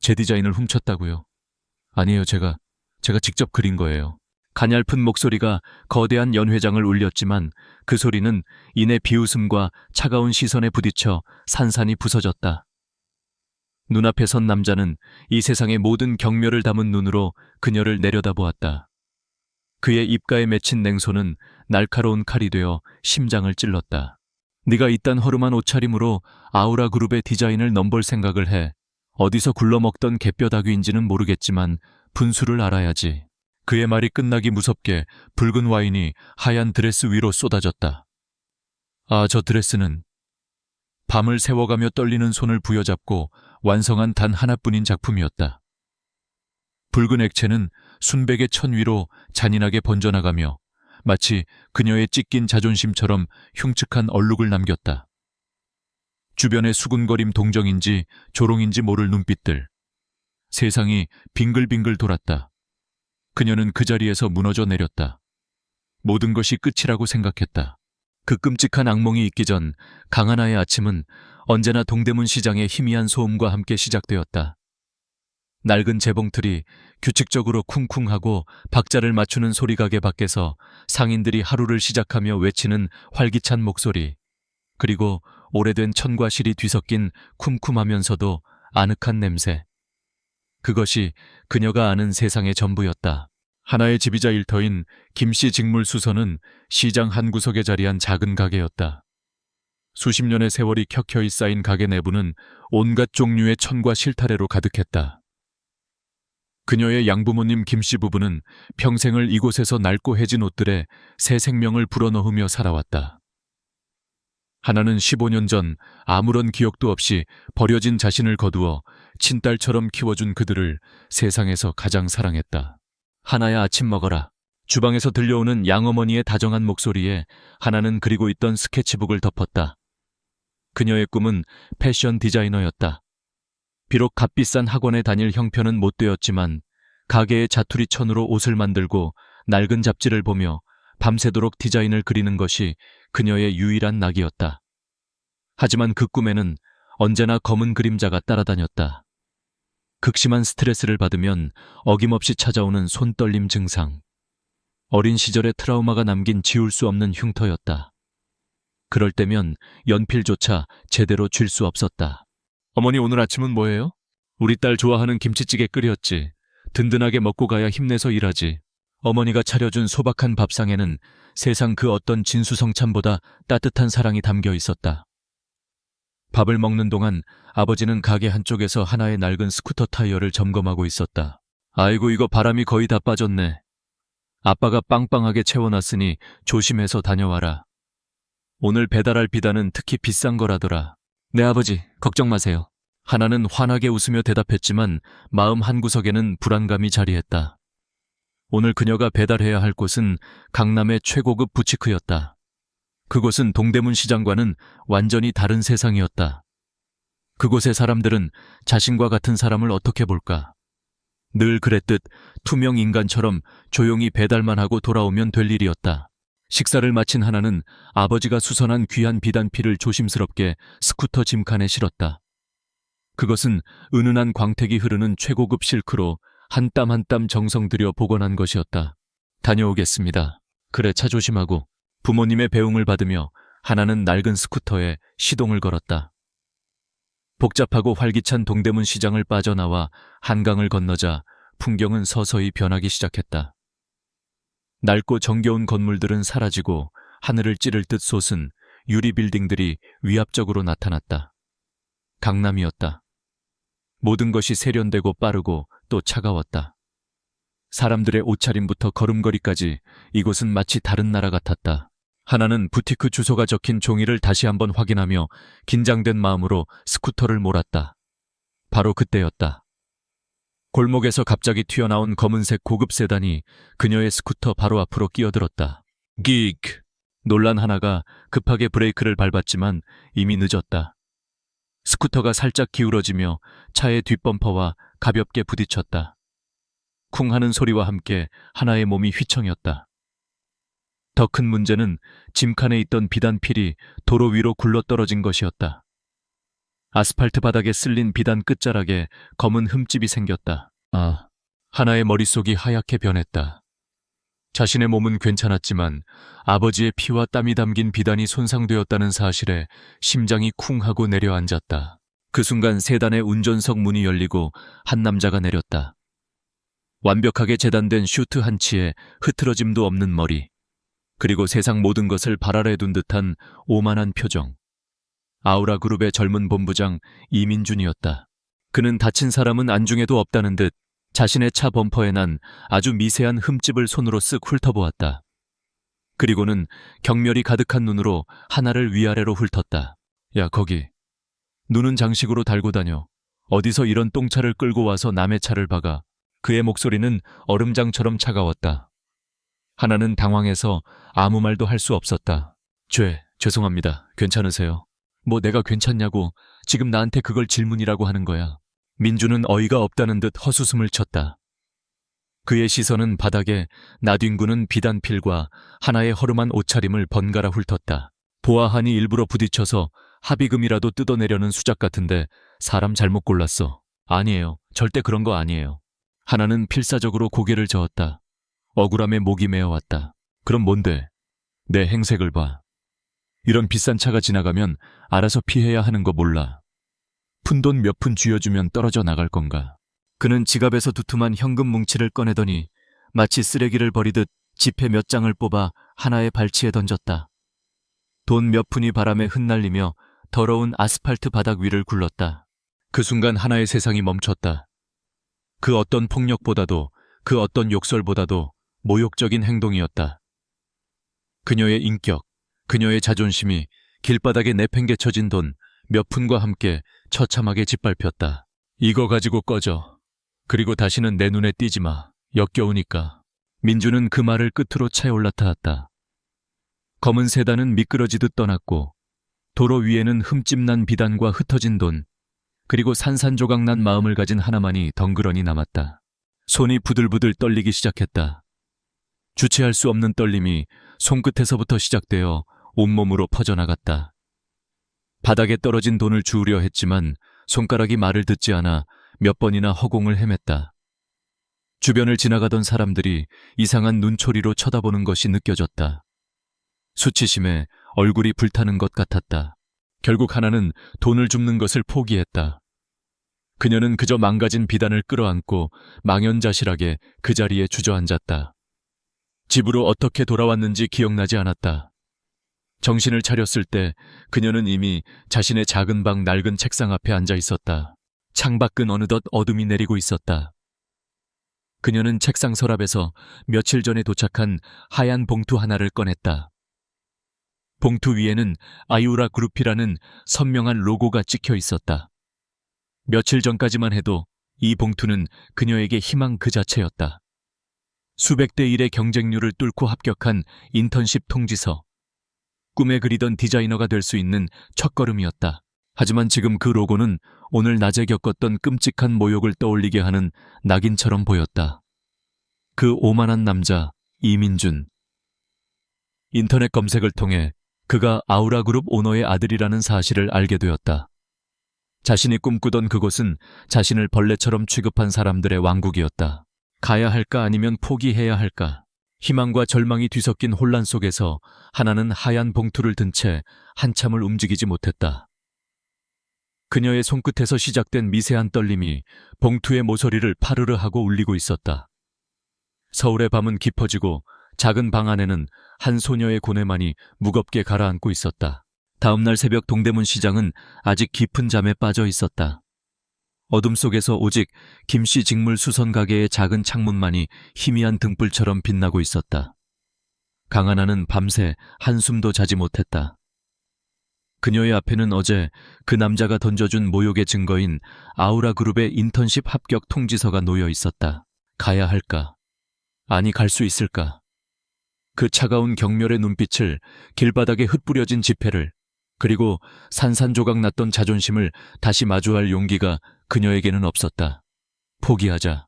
제 디자인을 훔쳤다고요? 아니에요, 제가 직접 그린 거예요. 가냘픈 목소리가 거대한 연회장을 울렸지만 그 소리는 이내 비웃음과 차가운 시선에 부딪혀 산산이 부서졌다. 눈앞에 선 남자는 이 세상의 모든 경멸을 담은 눈으로 그녀를 내려다보았다. 그의 입가에 맺힌 냉소는 날카로운 칼이 되어 심장을 찔렀다. 네가 이딴 허름한 옷차림으로 아우라 그룹의 디자인을 넘볼 생각을 해. 어디서 굴러먹던 갯뼈다귀인지는 모르겠지만 분수를 알아야지. 그의 말이 끝나기 무섭게 붉은 와인이 하얀 드레스 위로 쏟아졌다. 아, 저 드레스는 밤을 새워가며 떨리는 손을 부여잡고 완성한 단 하나뿐인 작품이었다. 붉은 액체는 순백의 천 위로 잔인하게 번져나가며 마치 그녀의 찢긴 자존심처럼 흉측한 얼룩을 남겼다. 주변의 수군거림 동정인지 조롱인지 모를 눈빛들. 세상이 빙글빙글 돌았다. 그녀는 그 자리에서 무너져 내렸다. 모든 것이 끝이라고 생각했다. 그 끔찍한 악몽이 있기 전 강하나의 아침은 언제나 동대문 시장의 희미한 소음과 함께 시작되었다. 낡은 재봉틀이 규칙적으로 쿵쿵하고 박자를 맞추는 소리가게 밖에서 상인들이 하루를 시작하며 외치는 활기찬 목소리, 그리고 오래된 천과 실이 뒤섞인 쿰쿰하면서도 아늑한 냄새. 그것이 그녀가 아는 세상의 전부였다. 하나의 집이자 일터인 김씨 직물수선은 시장 한 구석에 자리한 작은 가게였다. 수십 년의 세월이 켜켜이 쌓인 가게 내부는 온갖 종류의 천과 실타래로 가득했다. 그녀의 양부모님 김씨 부부는 평생을 이곳에서 낡고 해진 옷들에 새 생명을 불어넣으며 살아왔다. 하나는 15년 전 아무런 기억도 없이 버려진 자신을 거두어 친딸처럼 키워준 그들을 세상에서 가장 사랑했다. 하나야, 아침 먹어라. 주방에서 들려오는 양어머니의 다정한 목소리에 하나는 그리고 있던 스케치북을 덮었다. 그녀의 꿈은 패션 디자이너였다. 비록 값비싼 학원에 다닐 형편은 못 되었지만 가게의 자투리 천으로 옷을 만들고 낡은 잡지를 보며 밤새도록 디자인을 그리는 것이 그녀의 유일한 낙이었다. 하지만 그 꿈에는 언제나 검은 그림자가 따라다녔다. 극심한 스트레스를 받으면 어김없이 찾아오는 손떨림 증상. 어린 시절의 트라우마가 남긴 지울 수 없는 흉터였다. 그럴 때면 연필조차 제대로 쥘 수 없었다. 어머니, 오늘 아침은 뭐예요? 우리 딸 좋아하는 김치찌개 끓였지. 든든하게 먹고 가야 힘내서 일하지. 어머니가 차려준 소박한 밥상에는 세상 그 어떤 진수성찬보다 따뜻한 사랑이 담겨 있었다. 밥을 먹는 동안 아버지는 가게 한쪽에서 하나의 낡은 스쿠터 타이어를 점검하고 있었다. 아이고, 이거 바람이 거의 다 빠졌네. 아빠가 빵빵하게 채워놨으니 조심해서 다녀와라. 오늘 배달할 비단은 특히 비싼 거라더라. 네, 아버지, 걱정 마세요. 하나는 환하게 웃으며 대답했지만 마음 한구석에는 불안감이 자리했다. 오늘 그녀가 배달해야 할 곳은 강남의 최고급 부티크였다. 그곳은 동대문 시장과는 완전히 다른 세상이었다. 그곳의 사람들은 자신과 같은 사람을 어떻게 볼까? 늘 그랬듯 투명 인간처럼 조용히 배달만 하고 돌아오면 될 일이었다. 식사를 마친 하나는 아버지가 수선한 귀한 비단피를 조심스럽게 스쿠터 짐칸에 실었다. 그것은 은은한 광택이 흐르는 최고급 실크로 한 땀 한 땀 정성 들여 복원한 것이었다. 다녀오겠습니다. 그래, 차 조심하고. 부모님의 배웅을 받으며 하나는 낡은 스쿠터에 시동을 걸었다. 복잡하고 활기찬 동대문 시장을 빠져나와 한강을 건너자 풍경은 서서히 변하기 시작했다. 낡고 정겨운 건물들은 사라지고 하늘을 찌를 듯 솟은 유리 빌딩들이 위압적으로 나타났다. 강남이었다. 모든 것이 세련되고 빠르고 또 차가웠다. 사람들의 옷차림부터 걸음걸이까지 이곳은 마치 다른 나라 같았다. 하나는 부티크 주소가 적힌 종이를 다시 한번 확인하며 긴장된 마음으로 스쿠터를 몰았다. 바로 그때였다. 골목에서 갑자기 튀어나온 검은색 고급 세단이 그녀의 스쿠터 바로 앞으로 끼어들었다. 긱! 놀란 하나가 급하게 브레이크를 밟았지만 이미 늦었다. 스쿠터가 살짝 기울어지며 차의 뒷범퍼와 가볍게 부딪혔다. 쿵 하는 소리와 함께 하나의 몸이 휘청였다. 더 큰 문제는 짐칸에 있던 비단필이 도로 위로 굴러떨어진 것이었다. 아스팔트 바닥에 쓸린 비단 끝자락에 검은 흠집이 생겼다. 하나의 머릿속이 하얗게 변했다. 자신의 몸은 괜찮았지만 아버지의 피와 땀이 담긴 비단이 손상되었다는 사실에 심장이 쿵 하고 내려앉았다. 그 순간 세단의 운전석 문이 열리고 한 남자가 내렸다. 완벽하게 재단된 슈트 한치에 흐트러짐도 없는 머리, 그리고 세상 모든 것을 발 아래 둔 듯한 오만한 표정. 아우라 그룹의 젊은 본부장 이민준이었다. 그는 다친 사람은 안중에도 없다는 듯 자신의 차 범퍼에 난 아주 미세한 흠집을 손으로 쓱 훑어보았다. 그리고는 경멸이 가득한 눈으로 하나를 위아래로 훑었다. 야, 거기. 눈은 장식으로 달고 다녀. 어디서 이런 똥차를 끌고 와서 남의 차를 박아. 그의 목소리는 얼음장처럼 차가웠다. 하나는 당황해서 아무 말도 할 수 없었다. 죄송합니다. 괜찮으세요? 뭐 내가 괜찮냐고 지금 나한테 그걸 질문이라고 하는 거야. 민주는 어이가 없다는 듯 헛웃음을 쳤다. 그의 시선은 바닥에 나뒹구는 비단필과 하나의 허름한 옷차림을 번갈아 훑었다. 보아하니 일부러 부딪혀서 합의금이라도 뜯어내려는 수작 같은데 사람 잘못 골랐어. 아니에요. 절대 그런 거 아니에요. 하나는 필사적으로 고개를 저었다. 억울함에 목이 메어왔다. 그럼 뭔데? 내 행색을 봐. 이런 비싼 차가 지나가면 알아서 피해야 하는 거 몰라. 푼돈 몇 푼 쥐어주면 떨어져 나갈 건가. 그는 지갑에서 두툼한 현금 뭉치를 꺼내더니 마치 쓰레기를 버리듯 지폐 몇 장을 뽑아 하나의 발치에 던졌다. 돈 몇 푼이 바람에 흩날리며 더러운 아스팔트 바닥 위를 굴렀다. 그 순간 하나의 세상이 멈췄다. 그 어떤 폭력보다도, 그 어떤 욕설보다도 모욕적인 행동이었다. 그녀의 인격, 그녀의 자존심이 길바닥에 내팽개쳐진 돈 몇 푼과 함께 처참하게 짓밟혔다. 이거 가지고 꺼져. 그리고 다시는 내 눈에 띄지 마. 역겨우니까. 민주는 그 말을 끝으로 차에 올라탔다. 검은 세단은 미끄러지듯 떠났고 도로 위에는 흠집난 비단과 흩어진 돈, 그리고 산산조각난 마음을 가진 하나만이 덩그러니 남았다. 손이 부들부들 떨리기 시작했다. 주체할 수 없는 떨림이 손끝에서부터 시작되어 온몸으로 퍼져나갔다. 바닥에 떨어진 돈을 주우려 했지만 손가락이 말을 듣지 않아 몇 번이나 허공을 헤맸다. 주변을 지나가던 사람들이 이상한 눈초리로 쳐다보는 것이 느껴졌다. 수치심에 얼굴이 불타는 것 같았다. 결국 하나는 돈을 줍는 것을 포기했다. 그녀는 그저 망가진 비단을 끌어안고 망연자실하게 그 자리에 주저앉았다. 집으로 어떻게 돌아왔는지 기억나지 않았다. 정신을 차렸을 때 그녀는 이미 자신의 작은 방 낡은 책상 앞에 앉아 있었다. 창밖은 어느덧 어둠이 내리고 있었다. 그녀는 책상 서랍에서 며칠 전에 도착한 하얀 봉투 하나를 꺼냈다. 봉투 위에는 아유라 그룹이라는 선명한 로고가 찍혀 있었다. 며칠 전까지만 해도 이 봉투는 그녀에게 희망 그 자체였다. 수백 대 1의 경쟁률을 뚫고 합격한 인턴십 통지서. 꿈에 그리던 디자이너가 될 수 있는 첫걸음이었다. 하지만 지금 그 로고는 오늘 낮에 겪었던 끔찍한 모욕을 떠올리게 하는 낙인처럼 보였다. 그 오만한 남자 이민준. 인터넷 검색을 통해 그가 아우라그룹 오너의 아들이라는 사실을 알게 되었다. 자신이 꿈꾸던 그곳은 자신을 벌레처럼 취급한 사람들의 왕국이었다. 가야 할까 아니면 포기해야 할까? 희망과 절망이 뒤섞인 혼란 속에서 하나는 하얀 봉투를 든 채 한참을 움직이지 못했다. 그녀의 손끝에서 시작된 미세한 떨림이 봉투의 모서리를 파르르 하고 울리고 있었다. 서울의 밤은 깊어지고 작은 방 안에는 한 소녀의 고뇌만이 무겁게 가라앉고 있었다. 다음날 새벽 동대문 시장은 아직 깊은 잠에 빠져 있었다. 어둠 속에서 오직 김씨 직물 수선 가게의 작은 창문만이 희미한 등불처럼 빛나고 있었다. 강하나는 밤새 한숨도 자지 못했다. 그녀의 앞에는 어제 그 남자가 던져준 모욕의 증거인 아우라 그룹의 인턴십 합격 통지서가 놓여 있었다. 가야 할까? 아니, 갈 수 있을까? 그 차가운 경멸의 눈빛을, 길바닥에 흩뿌려진 지폐를, 그리고 산산조각 났던 자존심을 다시 마주할 용기가 그녀에게는 없었다. 포기하자.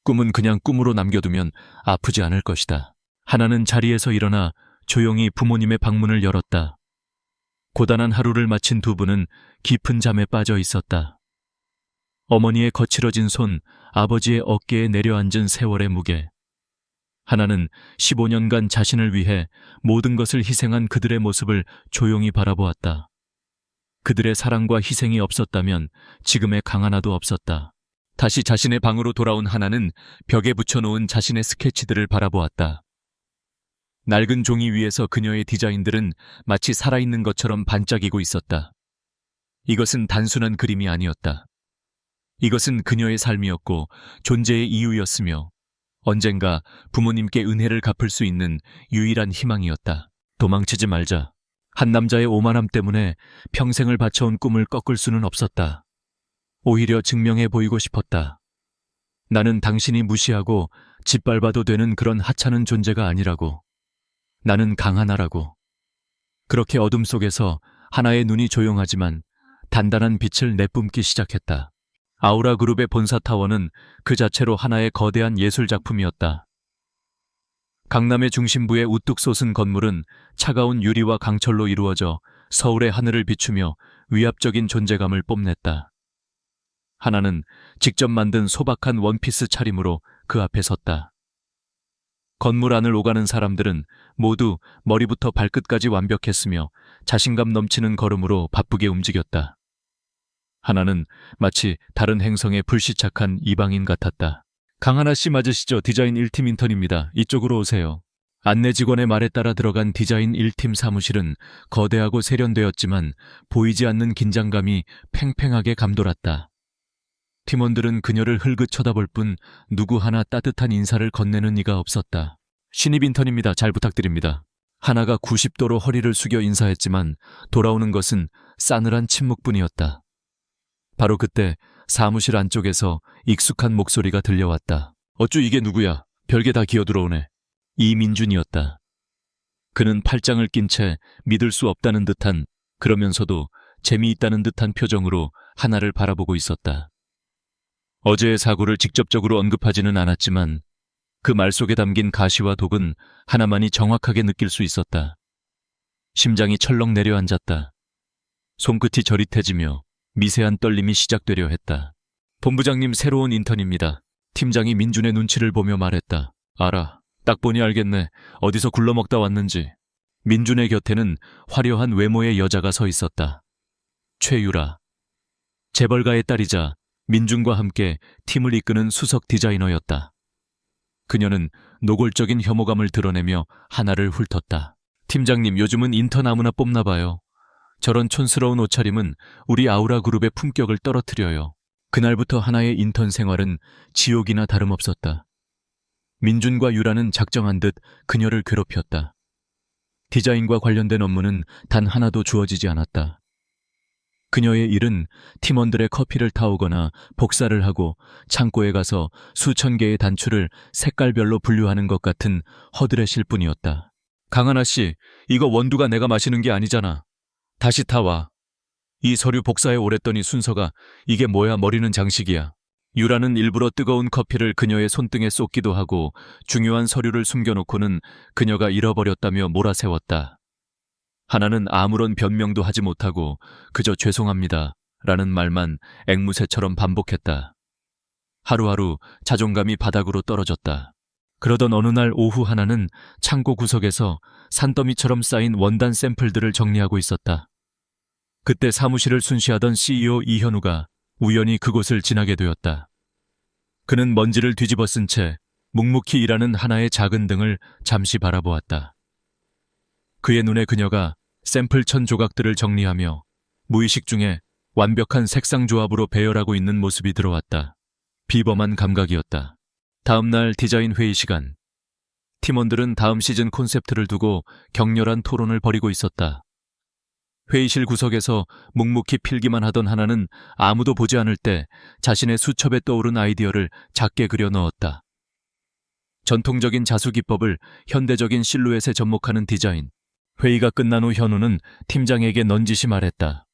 꿈은 그냥 꿈으로 남겨두면 아프지 않을 것이다. 하나는 자리에서 일어나 조용히 부모님의 방문을 열었다. 고단한 하루를 마친 두 분은 깊은 잠에 빠져 있었다. 어머니의 거칠어진 손, 아버지의 어깨에 내려앉은 세월의 무게. 하나는 15년간 자신을 위해 모든 것을 희생한 그들의 모습을 조용히 바라보았다. 그들의 사랑과 희생이 없었다면 지금의 강 하나도 없었다. 다시 자신의 방으로 돌아온 하나는 벽에 붙여놓은 자신의 스케치들을 바라보았다. 낡은 종이 위에서 그녀의 디자인들은 마치 살아있는 것처럼 반짝이고 있었다. 이것은 단순한 그림이 아니었다. 이것은 그녀의 삶이었고 존재의 이유였으며 언젠가 부모님께 은혜를 갚을 수 있는 유일한 희망이었다. 도망치지 말자. 한 남자의 오만함 때문에 평생을 바쳐온 꿈을 꺾을 수는 없었다. 오히려 증명해 보이고 싶었다. 나는 당신이 무시하고 짓밟아도 되는 그런 하찮은 존재가 아니라고. 나는 강하나라고. 그렇게 어둠 속에서 하나의 눈이 조용하지만 단단한 빛을 내뿜기 시작했다. 아우라 그룹의 본사 타워는 그 자체로 하나의 거대한 예술 작품이었다. 강남의 중심부에 우뚝 솟은 건물은 차가운 유리와 강철로 이루어져 서울의 하늘을 비추며 위압적인 존재감을 뽐냈다. 하나는 직접 만든 소박한 원피스 차림으로 그 앞에 섰다. 건물 안을 오가는 사람들은 모두 머리부터 발끝까지 완벽했으며 자신감 넘치는 걸음으로 바쁘게 움직였다. 하나는 마치 다른 행성에 불시착한 이방인 같았다. 강하나 씨 맞으시죠? 디자인 1팀 인턴입니다. 이쪽으로 오세요. 안내 직원의 말에 따라 들어간 디자인 1팀 사무실은 거대하고 세련되었지만 보이지 않는 긴장감이 팽팽하게 감돌았다. 팀원들은 그녀를 흘긋 쳐다볼 뿐 누구 하나 따뜻한 인사를 건네는 이가 없었다. 신입 인턴입니다. 잘 부탁드립니다. 하나가 90도로 허리를 숙여 인사했지만 돌아오는 것은 싸늘한 침묵뿐이었다. 바로 그때 사무실 안쪽에서 익숙한 목소리가 들려왔다. 어쭈 이게 누구야? 별게 다 기어들어오네. 이민준이었다. 그는 팔짱을 낀 채 믿을 수 없다는 듯한, 그러면서도 재미있다는 듯한 표정으로 하나를 바라보고 있었다. 어제의 사고를 직접적으로 언급하지는 않았지만 그 말 속에 담긴 가시와 독은 하나만이 정확하게 느낄 수 있었다. 심장이 철렁 내려앉았다. 손끝이 저릿해지며 미세한 떨림이 시작되려 했다. 본부장님 새로운 인턴입니다. 팀장이 민준의 눈치를 보며 말했다. 알아. 딱 보니 알겠네. 어디서 굴러먹다 왔는지. 민준의 곁에는 화려한 외모의 여자가 서 있었다. 최유라. 재벌가의 딸이자 민준과 함께 팀을 이끄는 수석 디자이너였다. 그녀는 노골적인 혐오감을 드러내며 하나를 훑었다. 팀장님, 요즘은 인턴 아무나 뽑나 봐요. 저런 촌스러운 옷차림은 우리 아우라 그룹의 품격을 떨어뜨려요. 그날부터 하나의 인턴 생활은 지옥이나 다름없었다. 민준과 유라는 작정한 듯 그녀를 괴롭혔다. 디자인과 관련된 업무는 단 하나도 주어지지 않았다. 그녀의 일은 팀원들의 커피를 타오거나 복사를 하고 창고에 가서 수천 개의 단추를 색깔별로 분류하는 것 같은 허들의 실뿐이었다. 강하나 씨, 이거 원두가 내가 마시는 게 아니잖아. 다시 타와. 이 서류 복사해 오랬더니 순서가 이게 뭐야, 머리는 장식이야. 유라는 일부러 뜨거운 커피를 그녀의 손등에 쏟기도 하고 중요한 서류를 숨겨놓고는 그녀가 잃어버렸다며 몰아세웠다. 하나는 아무런 변명도 하지 못하고 그저 죄송합니다 라는 말만 앵무새처럼 반복했다. 하루하루 자존감이 바닥으로 떨어졌다. 그러던 어느 날 오후 하나는 창고 구석에서 산더미처럼 쌓인 원단 샘플들을 정리하고 있었다. 그때 사무실을 순시하던 CEO 이현우가 우연히 그곳을 지나게 되었다. 그는 먼지를 뒤집어 쓴 채 묵묵히 일하는 하나의 작은 등을 잠시 바라보았다. 그의 눈에 그녀가 샘플 1000조각들을 정리하며 무의식 중에 완벽한 색상 조합으로 배열하고 있는 모습이 들어왔다. 비범한 감각이었다. 다음 날 디자인 회의 시간. 팀원들은 다음 시즌 콘셉트를 두고 격렬한 토론을 벌이고 있었다. 회의실 구석에서 묵묵히 필기만 하던 하나는 아무도 보지 않을 때 자신의 수첩에 떠오른 아이디어를 작게 그려 넣었다. 전통적인 자수기법을 현대적인 실루엣에 접목하는 디자인. 회의가 끝난 후 현우는 팀장에게 넌지시 말했다.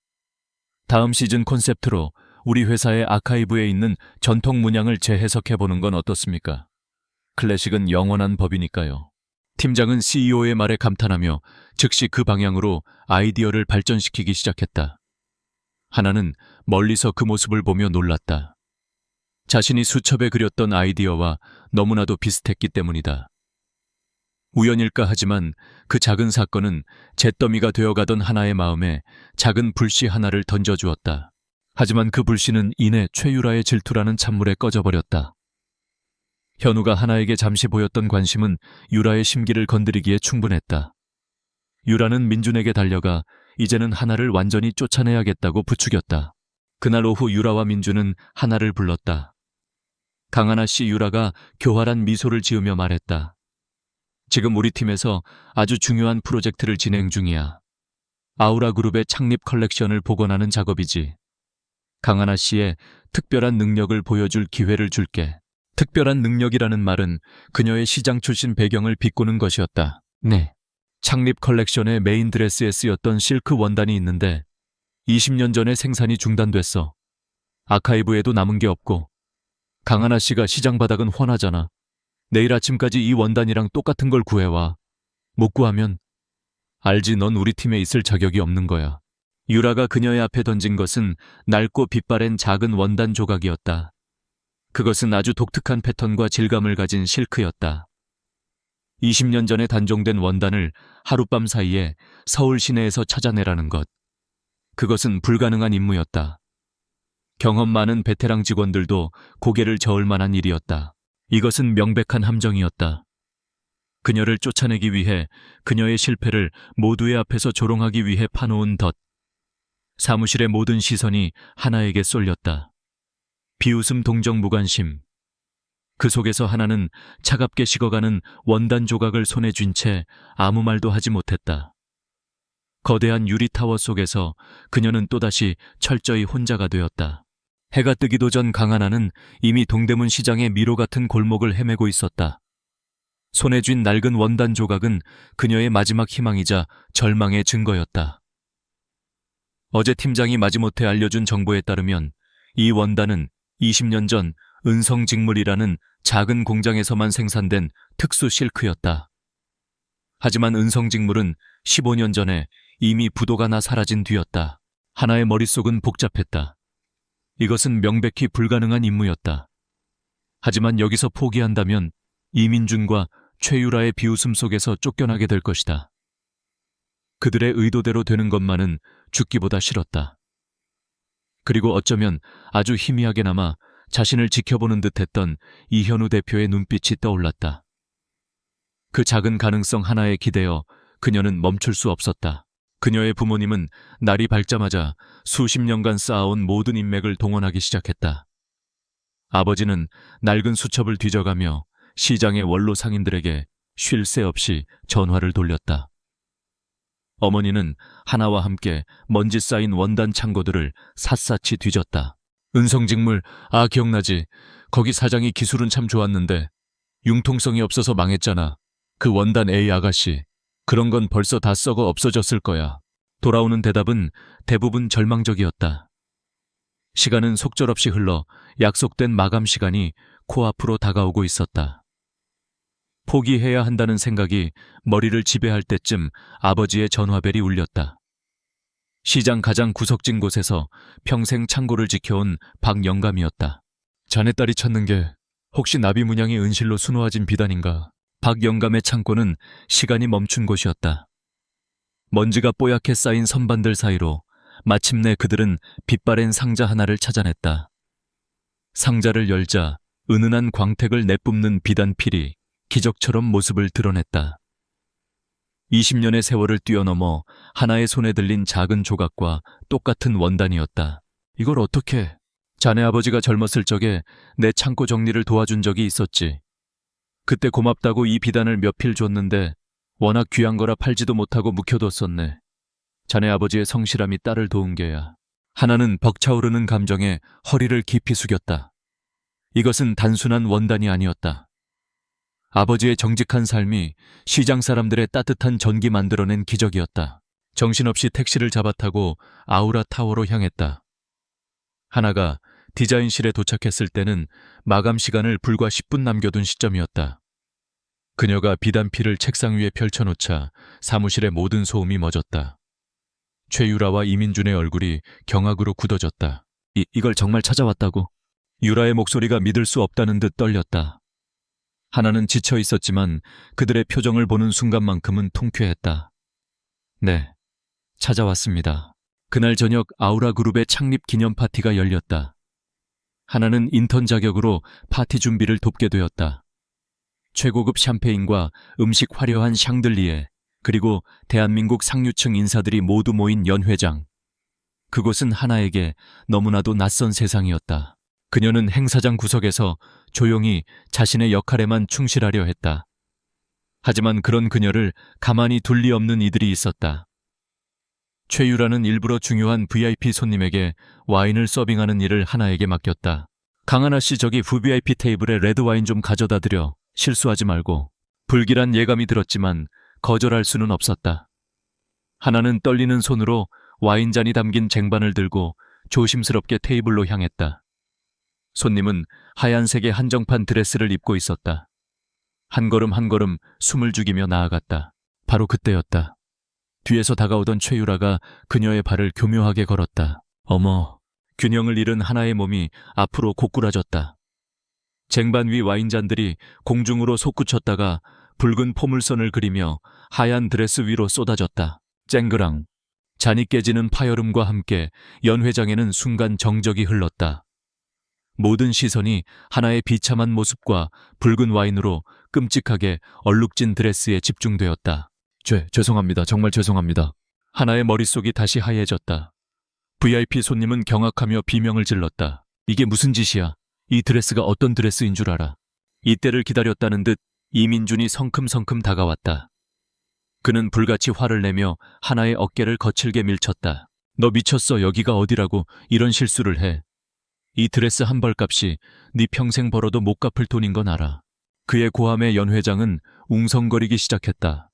다음 시즌 콘셉트로 우리 회사의 아카이브에 있는 전통 문양을 재해석해보는 건 어떻습니까? 클래식은 영원한 법이니까요. 팀장은 CEO의 말에 감탄하며 즉시 그 방향으로 아이디어를 발전시키기 시작했다. 하나는 멀리서 그 모습을 보며 놀랐다. 자신이 수첩에 그렸던 아이디어와 너무나도 비슷했기 때문이다. 우연일까 하지만 그 작은 사건은 잿더미가 되어가던 하나의 마음에 작은 불씨 하나를 던져주었다. 하지만 그 불씨는 이내 최유라의 질투라는 찬물에 꺼져버렸다. 현우가 하나에게 잠시 보였던 관심은 유라의 심기를 건드리기에 충분했다. 유라는 민준에게 달려가 이제는 하나를 완전히 쫓아내야겠다고 부추겼다. 그날 오후 유라와 민준은 하나를 불렀다. 강하나 씨 유라가 교활한 미소를 지으며 말했다. 지금 우리 팀에서 아주 중요한 프로젝트를 진행 중이야. 아우라 그룹의 창립 컬렉션을 복원하는 작업이지. 강하나 씨의 특별한 능력을 보여줄 기회를 줄게. 특별한 능력이라는 말은 그녀의 시장 출신 배경을 비꼬는 것이었다. 네. 창립 컬렉션의 메인 드레스에 쓰였던 실크 원단이 있는데 20년 전에 생산이 중단됐어. 아카이브에도 남은 게 없고 강하나 씨가 시장 바닥은 훤하잖아. 내일 아침까지 이 원단이랑 똑같은 걸 구해와. 못 구하면 알지 넌 우리 팀에 있을 자격이 없는 거야. 유라가 그녀의 앞에 던진 것은 낡고 빛바랜 작은 원단 조각이었다. 그것은 아주 독특한 패턴과 질감을 가진 실크였다. 20년 전에 단종된 원단을 하룻밤 사이에 서울 시내에서 찾아내라는 것. 그것은 불가능한 임무였다. 경험 많은 베테랑 직원들도 고개를 저을 만한 일이었다. 이것은 명백한 함정이었다. 그녀를 쫓아내기 위해 그녀의 실패를 모두의 앞에서 조롱하기 위해 파놓은 덫. 사무실의 모든 시선이 하나에게 쏠렸다. 비웃음 동정 무관심. 그 속에서 하나는 차갑게 식어가는 원단 조각을 손에 쥔 채 아무 말도 하지 못했다. 거대한 유리타워 속에서 그녀는 또다시 철저히 혼자가 되었다. 해가 뜨기도 전 강하나는 이미 동대문 시장의 미로 같은 골목을 헤매고 있었다. 손에 쥔 낡은 원단 조각은 그녀의 마지막 희망이자 절망의 증거였다. 어제 팀장이 마지못해 알려준 정보에 따르면 이 원단은 20년 전 은성직물이라는 작은 공장에서만 생산된 특수 실크였다. 하지만 은성직물은 15년 전에 이미 부도가 나 사라진 뒤였다. 하나의 머릿속은 복잡했다. 이것은 명백히 불가능한 임무였다. 하지만 여기서 포기한다면 이민준과 최유라의 비웃음 속에서 쫓겨나게 될 것이다. 그들의 의도대로 되는 것만은 죽기보다 싫었다. 그리고 어쩌면 아주 희미하게나마 자신을 지켜보는 듯했던 이현우 대표의 눈빛이 떠올랐다. 그 작은 가능성 하나에 기대어 그녀는 멈출 수 없었다. 그녀의 부모님은 날이 밝자마자 수십 년간 쌓아온 모든 인맥을 동원하기 시작했다. 아버지는 낡은 수첩을 뒤져가며 시장의 원로 상인들에게 쉴 새 없이 전화를 돌렸다. 어머니는 하나와 함께 먼지 쌓인 원단 창고들을 샅샅이 뒤졌다. 은성직물, 기억나지? 거기 사장이 기술은 참 좋았는데 융통성이 없어서 망했잖아. 그 원단 A 아가씨. 그런 건 벌써 다 썩어 없어졌을 거야. 돌아오는 대답은 대부분 절망적이었다. 시간은 속절없이 흘러 약속된 마감 시간이 코앞으로 다가오고 있었다. 포기해야 한다는 생각이 머리를 지배할 때쯤 아버지의 전화벨이 울렸다. 시장 가장 구석진 곳에서 평생 창고를 지켜온 박영감이었다. 자네 딸이 찾는 게 혹시 나비 문양이 은실로 수놓아진 비단인가? 박영감의 창고는 시간이 멈춘 곳이었다. 먼지가 뽀얗게 쌓인 선반들 사이로 마침내 그들은 빛바랜 상자 하나를 찾아냈다. 상자를 열자 은은한 광택을 내뿜는 비단 필이 기적처럼 모습을 드러냈다. 20년의 세월을 뛰어넘어 하나의 손에 들린 작은 조각과 똑같은 원단이었다. 이걸 어떻게? 자네 아버지가 젊었을 적에 내 창고 정리를 도와준 적이 있었지. 그때 고맙다고 이 비단을 몇 필 줬는데 워낙 귀한 거라 팔지도 못하고 묵혀뒀었네. 자네 아버지의 성실함이 딸을 도운 게야. 하나는 벅차오르는 감정에 허리를 깊이 숙였다. 이것은 단순한 원단이 아니었다. 아버지의 정직한 삶이 시장 사람들의 따뜻한 전기 만들어낸 기적이었다. 정신없이 택시를 잡아타고 아우라 타워로 향했다. 하나가 디자인실에 도착했을 때는 마감 시간을 불과 10분 남겨둔 시점이었다. 그녀가 비단피를 책상 위에 펼쳐놓자 사무실의 모든 소음이 멎었다. 최유라와 이민준의 얼굴이 경악으로 굳어졌다. 이걸 정말 찾아왔다고? 유라의 목소리가 믿을 수 없다는 듯 떨렸다. 하나는 지쳐 있었지만 그들의 표정을 보는 순간만큼은 통쾌했다. 네, 찾아왔습니다. 그날 저녁 아우라그룹의 창립 기념 파티가 열렸다. 하나는 인턴 자격으로 파티 준비를 돕게 되었다. 최고급 샴페인과 음식 화려한 샹들리에, 그리고 대한민국 상류층 인사들이 모두 모인 연회장. 그곳은 하나에게 너무나도 낯선 세상이었다. 그녀는 행사장 구석에서 조용히 자신의 역할에만 충실하려 했다. 하지만 그런 그녀를 가만히 둘 리 없는 이들이 있었다. 최유라는 일부러 중요한 VIP 손님에게 와인을 서빙하는 일을 하나에게 맡겼다. 강하나 씨, 저기 VIP 테이블에 레드와인 좀 가져다 드려. 실수하지 말고. 불길한 예감이 들었지만 거절할 수는 없었다. 하나는 떨리는 손으로 와인잔이 담긴 쟁반을 들고 조심스럽게 테이블로 향했다. 손님은 하얀색의 한정판 드레스를 입고 있었다. 한 걸음 한 걸음 숨을 죽이며 나아갔다. 바로 그때였다. 뒤에서 다가오던 최유라가 그녀의 발을 교묘하게 걸었다. 어머, 균형을 잃은 하나의 몸이 앞으로 고꾸라졌다. 쟁반 위 와인잔들이 공중으로 솟구쳤다가 붉은 포물선을 그리며 하얀 드레스 위로 쏟아졌다. 쨍그랑. 잔이 깨지는 파열음과 함께 연회장에는 순간 정적이 흘렀다. 모든 시선이 하나의 비참한 모습과 붉은 와인으로 끔찍하게 얼룩진 드레스에 집중되었다. 죄송합니다. 정말 죄송합니다. 하나의 머릿속이 다시 하얘졌다. VIP 손님은 경악하며 비명을 질렀다. 이게 무슨 짓이야? 이 드레스가 어떤 드레스인 줄 알아? 이때를 기다렸다는 듯 이민준이 성큼성큼 다가왔다. 그는 불같이 화를 내며 하나의 어깨를 거칠게 밀쳤다. 너 미쳤어. 여기가 어디라고 이런 실수를 해. 이 드레스 한 벌값이 네 평생 벌어도 못 갚을 돈인 건 알아. 그의 고함에 연회장은 웅성거리기 시작했다.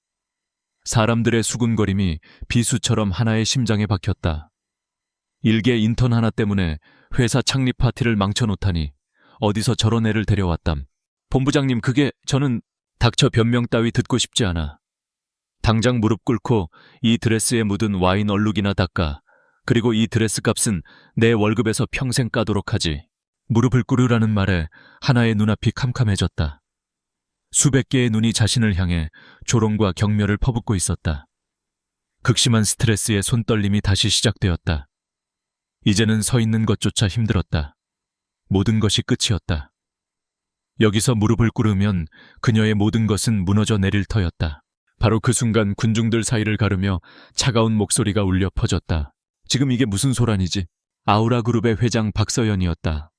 사람들의 수군거림이 비수처럼 하나의 심장에 박혔다. 일개 인턴 하나 때문에 회사 창립 파티를 망쳐놓다니 어디서 저런 애를 데려왔담. 본부장님, 저는 닥쳐. 변명 따위 듣고 싶지 않아. 당장 무릎 꿇고 이 드레스에 묻은 와인 얼룩이나 닦아. 그리고 이 드레스 값은 내 월급에서 평생 까도록 하지. 무릎을 꿇으라는 말에 하나의 눈앞이 캄캄해졌다. 수백 개의 눈이 자신을 향해 조롱과 경멸을 퍼붓고 있었다. 극심한 스트레스에 손떨림이 다시 시작되었다. 이제는 서 있는 것조차 힘들었다. 모든 것이 끝이었다. 여기서 무릎을 꿇으면 그녀의 모든 것은 무너져 내릴 터였다. 바로 그 순간 군중들 사이를 가르며 차가운 목소리가 울려 퍼졌다. 지금 이게 무슨 소란이지? 아우라그룹의 회장 박서연이었다.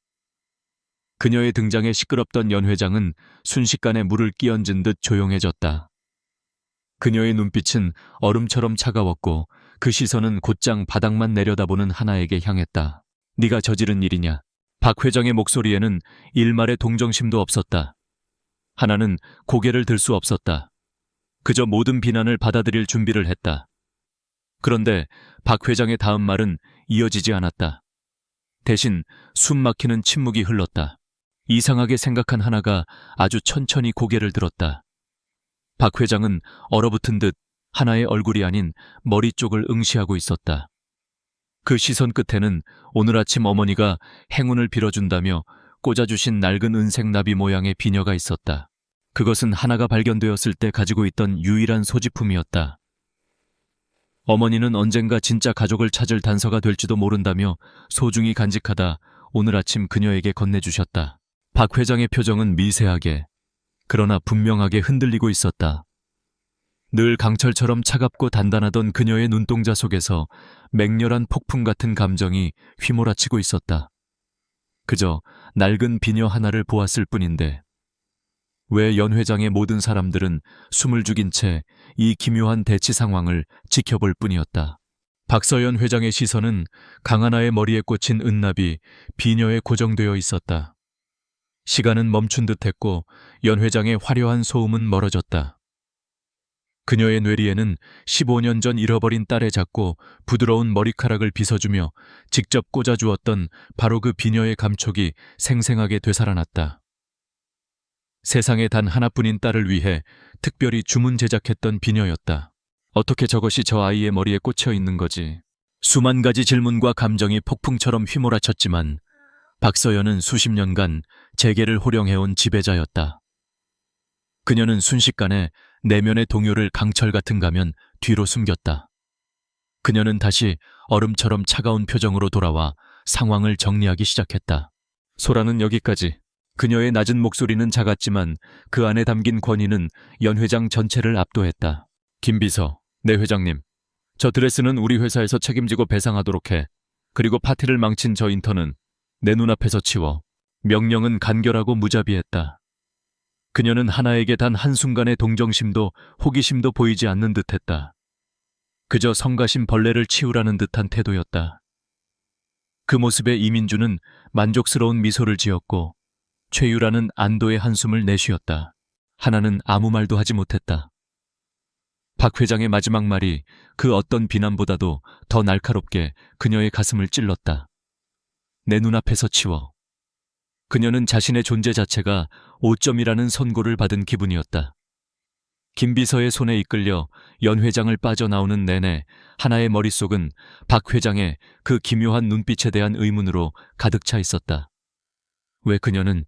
그녀의 등장에 시끄럽던 연 회장은 순식간에 물을 끼얹은 듯 조용해졌다. 그녀의 눈빛은 얼음처럼 차가웠고 그 시선은 곧장 바닥만 내려다보는 하나에게 향했다. 네가 저지른 일이냐? 박 회장의 목소리에는 일말의 동정심도 없었다. 하나는 고개를 들 수 없었다. 그저 모든 비난을 받아들일 준비를 했다. 그런데 박 회장의 다음 말은 이어지지 않았다. 대신 숨 막히는 침묵이 흘렀다. 이상하게 생각한 하나가 아주 천천히 고개를 들었다. 박 회장은 얼어붙은 듯 하나의 얼굴이 아닌 머리 쪽을 응시하고 있었다. 그 시선 끝에는 오늘 아침 어머니가 행운을 빌어준다며 꽂아주신 낡은 은색 나비 모양의 비녀가 있었다. 그것은 하나가 발견되었을 때 가지고 있던 유일한 소지품이었다. 어머니는 언젠가 진짜 가족을 찾을 단서가 될지도 모른다며 소중히 간직하다 오늘 아침 그녀에게 건네주셨다. 박 회장의 표정은 미세하게, 그러나 분명하게 흔들리고 있었다. 늘 강철처럼 차갑고 단단하던 그녀의 눈동자 속에서 맹렬한 폭풍 같은 감정이 휘몰아치고 있었다. 그저 낡은 비녀 하나를 보았을 뿐인데 왜 연 회장의 모든 사람들은 숨을 죽인 채 이 기묘한 대치 상황을 지켜볼 뿐이었다. 박서연 회장의 시선은 강하나의 머리에 꽂힌 은납이 비녀에 고정되어 있었다. 시간은 멈춘 듯했고 연 회장의 화려한 소음은 멀어졌다. 그녀의 뇌리에는 15년 전 잃어버린 딸의 작고 부드러운 머리카락을 빗어주며 직접 꽂아주었던 바로 그 비녀의 감촉이 생생하게 되살아났다. 세상에 단 하나뿐인 딸을 위해 특별히 주문 제작했던 비녀였다. 어떻게 저것이 저 아이의 머리에 꽂혀 있는 거지? 수만 가지 질문과 감정이 폭풍처럼 휘몰아쳤지만 박서연은 수십 년간 재계를 호령해온 지배자였다. 그녀는 순식간에 내면의 동요를 강철 같은 가면 뒤로 숨겼다. 그녀는 다시 얼음처럼 차가운 표정으로 돌아와 상황을 정리하기 시작했다. 소라는 여기까지. 그녀의 낮은 목소리는 작았지만 그 안에 담긴 권위는 연 회장 전체를 압도했다. 김비서, 내 회장님. 저 드레스는 우리 회사에서 책임지고 배상하도록 해. 그리고 파티를 망친 저 인턴은 내 눈앞에서 치워. 명령은 간결하고 무자비했다. 그녀는 하나에게 단 한순간의 동정심도 호기심도 보이지 않는 듯했다. 그저 성가신 벌레를 치우라는 듯한 태도였다. 그 모습에 이민주는 만족스러운 미소를 지었고 최유라는 안도의 한숨을 내쉬었다. 하나는 아무 말도 하지 못했다. 박 회장의 마지막 말이 그 어떤 비난보다도 더 날카롭게 그녀의 가슴을 찔렀다. 내 눈앞에서 치워. 그녀는 자신의 존재 자체가 5점이라는 선고를 받은 기분이었다. 김비서의 손에 이끌려 연 회장을 빠져나오는 내내 하나의 머릿속은 박 회장의 그 기묘한 눈빛에 대한 의문으로 가득 차 있었다. 왜 그녀는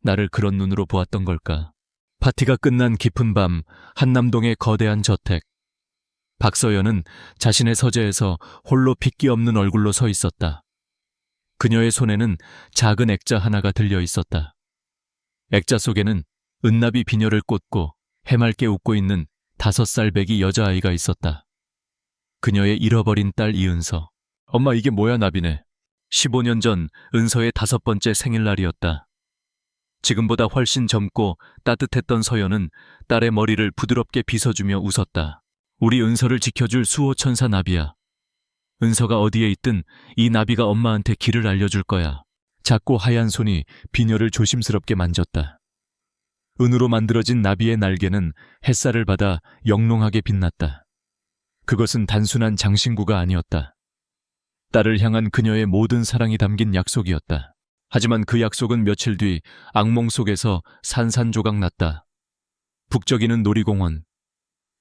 나를 그런 눈으로 보았던 걸까? 파티가 끝난 깊은 밤 한남동의 거대한 저택. 박서연은 자신의 서재에서 홀로 핏기 없는 얼굴로 서 있었다. 그녀의 손에는 작은 액자 하나가 들려 있었다. 액자 속에는 은나비 비녀를 꽂고 해맑게 웃고 있는 5살 배기 여자아이가 있었다. 그녀의 잃어버린 딸 이은서. 엄마, 이게 뭐야? 나비네. 15년 전 은서의 5번째 생일날이었다. 지금보다 훨씬 젊고 따뜻했던 서연은 딸의 머리를 부드럽게 빗어주며 웃었다. 우리 은서를 지켜줄 수호천사 나비야. 은서가 어디에 있든 이 나비가 엄마한테 길을 알려줄 거야. 작고 하얀 손이 비녀를 조심스럽게 만졌다. 은으로 만들어진 나비의 날개는 햇살을 받아 영롱하게 빛났다. 그것은 단순한 장신구가 아니었다. 딸을 향한 그녀의 모든 사랑이 담긴 약속이었다. 하지만 그 약속은 며칠 뒤 악몽 속에서 산산조각 났다. 북적이는 놀이공원.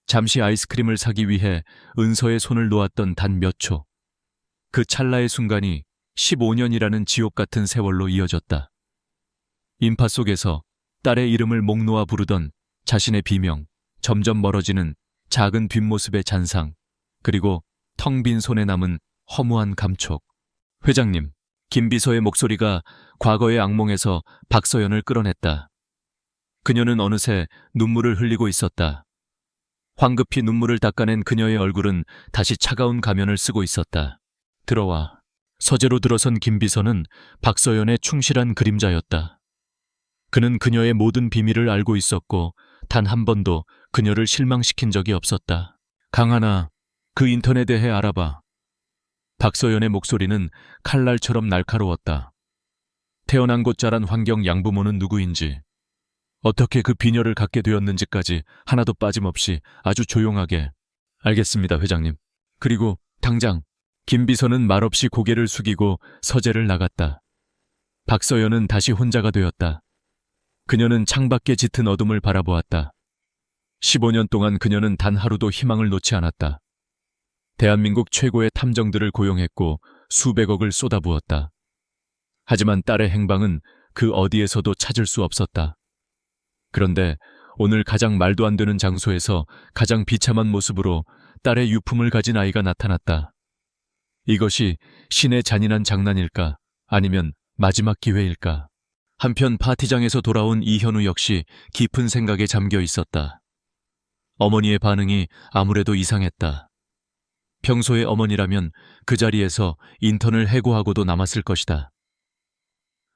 잠시 아이스크림을 사기 위해 은서의 손을 놓았던 단 몇 초. 그 찰나의 순간이 15년이라는 지옥 같은 세월로 이어졌다. 인파 속에서 딸의 이름을 목 놓아 부르던 자신의 비명, 점점 멀어지는 작은 뒷모습의 잔상, 그리고 텅 빈 손에 남은 허무한 감촉. 회장님, 김비서의 목소리가 과거의 악몽에서 박서연을 끌어냈다. 그녀는 어느새 눈물을 흘리고 있었다. 황급히 눈물을 닦아낸 그녀의 얼굴은 다시 차가운 가면을 쓰고 있었다. 들어와. 서재로 들어선 김비서는 박서연의 충실한 그림자였다. 그는 그녀의 모든 비밀을 알고 있었고 단 한 번도 그녀를 실망시킨 적이 없었다. 강하나, 그 인턴에 대해 알아봐. 박서연의 목소리는 칼날처럼 날카로웠다. 태어난 곳 자란 환경 양부모는 누구인지, 어떻게 그 비녀를 갖게 되었는지까지 하나도 빠짐없이 아주 조용하게. 알겠습니다, 회장님. 그리고 당장. 김비서는 말없이 고개를 숙이고 서재를 나갔다. 박서연은 다시 혼자가 되었다. 그녀는 창밖에 짙은 어둠을 바라보았다. 15년 동안 그녀는 단 하루도 희망을 놓지 않았다. 대한민국 최고의 탐정들을 고용했고 수백억을 쏟아부었다. 하지만 딸의 행방은 그 어디에서도 찾을 수 없었다. 그런데 오늘 가장 말도 안 되는 장소에서 가장 비참한 모습으로 딸의 유품을 가진 아이가 나타났다. 이것이 신의 잔인한 장난일까? 아니면 마지막 기회일까? 한편 파티장에서 돌아온 이현우 역시 깊은 생각에 잠겨 있었다. 어머니의 반응이 아무래도 이상했다. 평소의 어머니라면 그 자리에서 인턴을 해고하고도 남았을 것이다.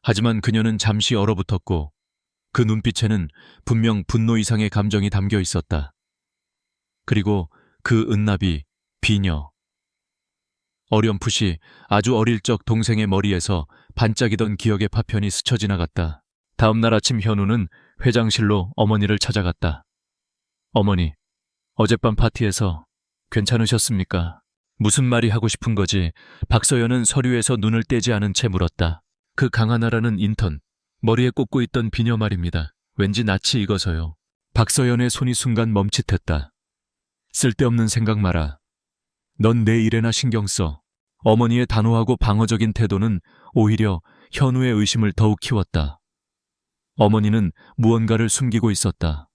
하지만 그녀는 잠시 얼어붙었고 그 눈빛에는 분명 분노 이상의 감정이 담겨 있었다. 그리고 그 은나비, 비녀. 어렴풋이 아주 어릴 적 동생의 머리에서 반짝이던 기억의 파편이 스쳐 지나갔다. 다음 날 아침 현우는 회장실로 어머니를 찾아갔다. 어머니, 어젯밤 파티에서 괜찮으셨습니까? 무슨 말이 하고 싶은 거지? 박서연은 서류에서 눈을 떼지 않은 채 물었다. 그 강하나라는 인턴, 머리에 꽂고 있던 비녀 말입니다. 왠지 낯이 익어서요. 박서연의 손이 순간 멈칫했다. 쓸데없는 생각 마라. 넌 내 일에나 신경 써. 어머니의 단호하고 방어적인 태도는 오히려 현우의 의심을 더욱 키웠다. 어머니는 무언가를 숨기고 있었다.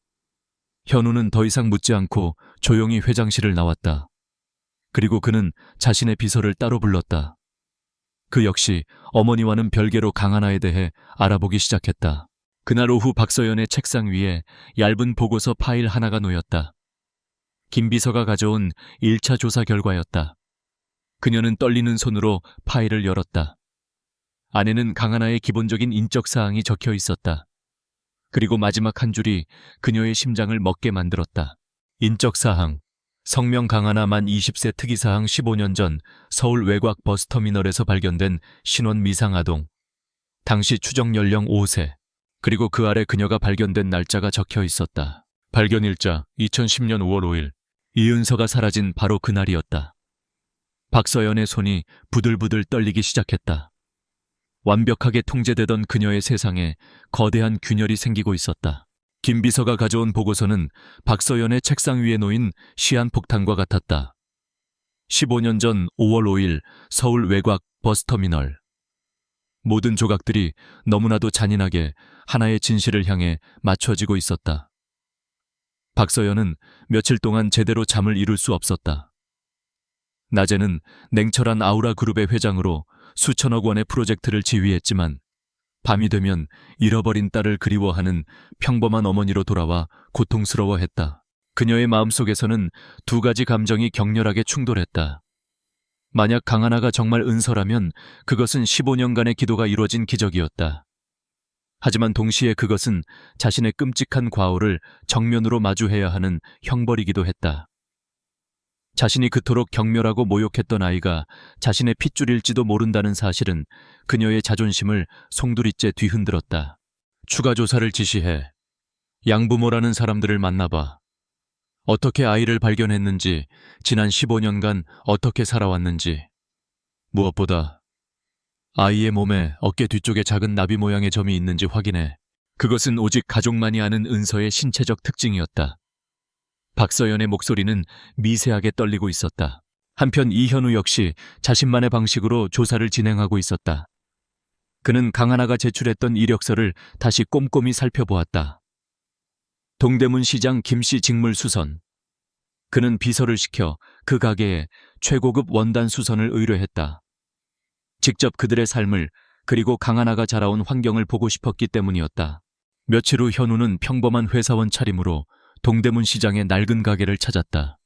현우는 더 이상 묻지 않고 조용히 회장실을 나왔다. 그리고 그는 자신의 비서를 따로 불렀다. 그 역시 어머니와는 별개로 강하나에 대해 알아보기 시작했다. 그날 오후 박서연의 책상 위에 얇은 보고서 파일 하나가 놓였다. 김 비서가 가져온 1차 조사 결과였다. 그녀는 떨리는 손으로 파일을 열었다. 안에는 강하나의 기본적인 인적 사항이 적혀 있었다. 그리고 마지막 한 줄이 그녀의 심장을 먹게 만들었다. 인적 사항. 성명 강하나 만 20세 특이사항 15년 전 서울 외곽 버스터미널에서 발견된 신원 미상 아동. 당시 추정 연령 5세. 그리고 그 아래 그녀가 발견된 날짜가 적혀 있었다. 발견일자 2010년 5월 5일. 이은서가 사라진 바로 그날이었다. 박서연의 손이 부들부들 떨리기 시작했다. 완벽하게 통제되던 그녀의 세상에 거대한 균열이 생기고 있었다. 김 비서가 가져온 보고서는 박서연의 책상 위에 놓인 시한폭탄과 같았다. 15년 전 5월 5일 서울 외곽 버스터미널. 모든 조각들이 너무나도 잔인하게 하나의 진실을 향해 맞춰지고 있었다. 박서연은 며칠 동안 제대로 잠을 이룰 수 없었다. 낮에는 냉철한 아우라 그룹의 회장으로 수천억 원의 프로젝트를 지휘했지만 밤이 되면 잃어버린 딸을 그리워하는 평범한 어머니로 돌아와 고통스러워했다. 그녀의 마음속에서는 두 가지 감정이 격렬하게 충돌했다. 만약 강하나가 정말 은서라면 그것은 15년간의 기도가 이루어진 기적이었다. 하지만 동시에 그것은 자신의 끔찍한 과오를 정면으로 마주해야 하는 형벌이기도 했다. 자신이 그토록 경멸하고 모욕했던 아이가 자신의 핏줄일지도 모른다는 사실은 그녀의 자존심을 송두리째 뒤흔들었다. 추가 조사를 지시해. 양부모라는 사람들을 만나봐. 어떻게 아이를 발견했는지, 지난 15년간 어떻게 살아왔는지. 무엇보다 아이의 몸에 어깨 뒤쪽에 작은 나비 모양의 점이 있는지 확인해. 그것은 오직 가족만이 아는 은서의 신체적 특징이었다. 박서연의 목소리는 미세하게 떨리고 있었다. 한편 이현우 역시 자신만의 방식으로 조사를 진행하고 있었다. 그는 강하나가 제출했던 이력서를 다시 꼼꼼히 살펴보았다. 동대문 시장 김씨 직물수선. 그는 비서를 시켜 그 가게에 최고급 원단 수선을 의뢰했다. 직접 그들의 삶을 그리고 강하나가 자라온 환경을 보고 싶었기 때문이었다. 며칠 후 현우는 평범한 회사원 차림으로 동대문 시장의 낡은 가게를 찾았다.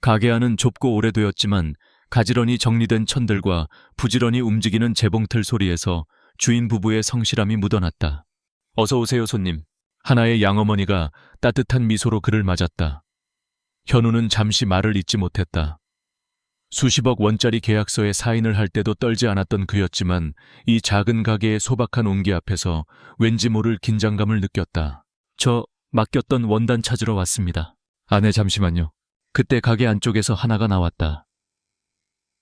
가게 안은 좁고 오래되었지만 가지런히 정리된 천들과 부지런히 움직이는 재봉틀 소리에서 주인 부부의 성실함이 묻어났다. 어서 오세요, 손님. 하나의 양어머니가 따뜻한 미소로 그를 맞았다. 현우는 잠시 말을 잇지 못했다. 수십억 원짜리 계약서에 사인을 할 때도 떨지 않았던 그였지만 이 작은 가게의 소박한 온기 앞에서 왠지 모를 긴장감을 느꼈다. 저 맡겼던 원단 찾으러 왔습니다. 아네, 잠시만요. 그때 가게 안쪽에서 하나가 나왔다.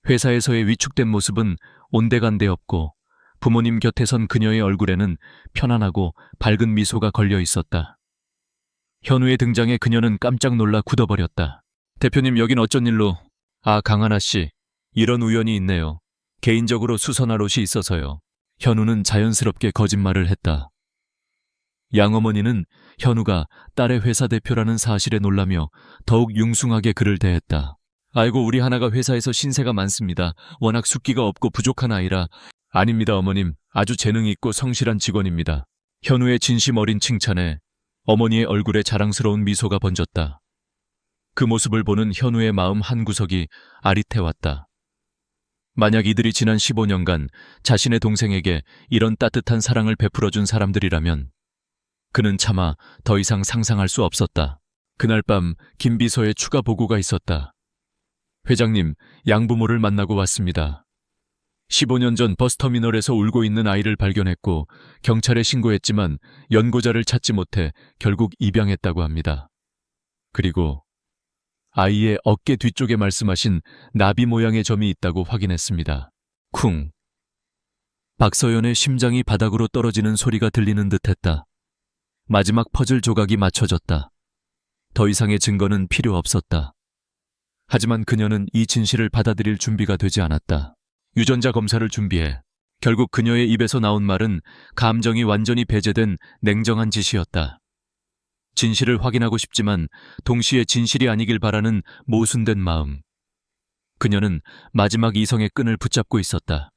회사에서의 위축된 모습은 온데간데 없고 부모님 곁에 선 그녀의 얼굴에는 편안하고 밝은 미소가 걸려 있었다. 현우의 등장에 그녀는 깜짝 놀라 굳어버렸다. 대표님, 여긴 어쩐 일로? 아, 강하나 씨. 이런 우연이 있네요. 개인적으로 수선할 옷이 있어서요. 현우는 자연스럽게 거짓말을 했다. 양어머니는 현우가 딸의 회사 대표라는 사실에 놀라며 더욱 융숭하게 그를 대했다. 아이고, 우리 하나가 회사에서 신세가 많습니다. 워낙 숫기가 없고 부족한 아이라. 아닙니다, 어머님. 아주 재능 있고 성실한 직원입니다. 현우의 진심 어린 칭찬에 어머니의 얼굴에 자랑스러운 미소가 번졌다. 그 모습을 보는 현우의 마음 한구석이 아릿해왔다. 만약 이들이 지난 15년간 자신의 동생에게 이런 따뜻한 사랑을 베풀어준 사람들이라면 그는 차마 더 이상 상상할 수 없었다. 그날 밤 김 비서의 추가 보고가 있었다. 회장님, 양부모를 만나고 왔습니다. 15년 전 버스터미널에서 울고 있는 아이를 발견했고 경찰에 신고했지만 연고자를 찾지 못해 결국 입양했다고 합니다. 그리고 아이의 어깨 뒤쪽에 말씀하신 나비 모양의 점이 있다고 확인했습니다. 쿵. 박서연의 심장이 바닥으로 떨어지는 소리가 들리는 듯했다. 마지막 퍼즐 조각이 맞춰졌다. 더 이상의 증거는 필요 없었다. 하지만 그녀는 이 진실을 받아들일 준비가 되지 않았다. 유전자 검사를 준비해. 결국 그녀의 입에서 나온 말은 감정이 완전히 배제된 냉정한 짓이었다. 진실을 확인하고 싶지만 동시에 진실이 아니길 바라는 모순된 마음. 그녀는 마지막 이성의 끈을 붙잡고 있었다.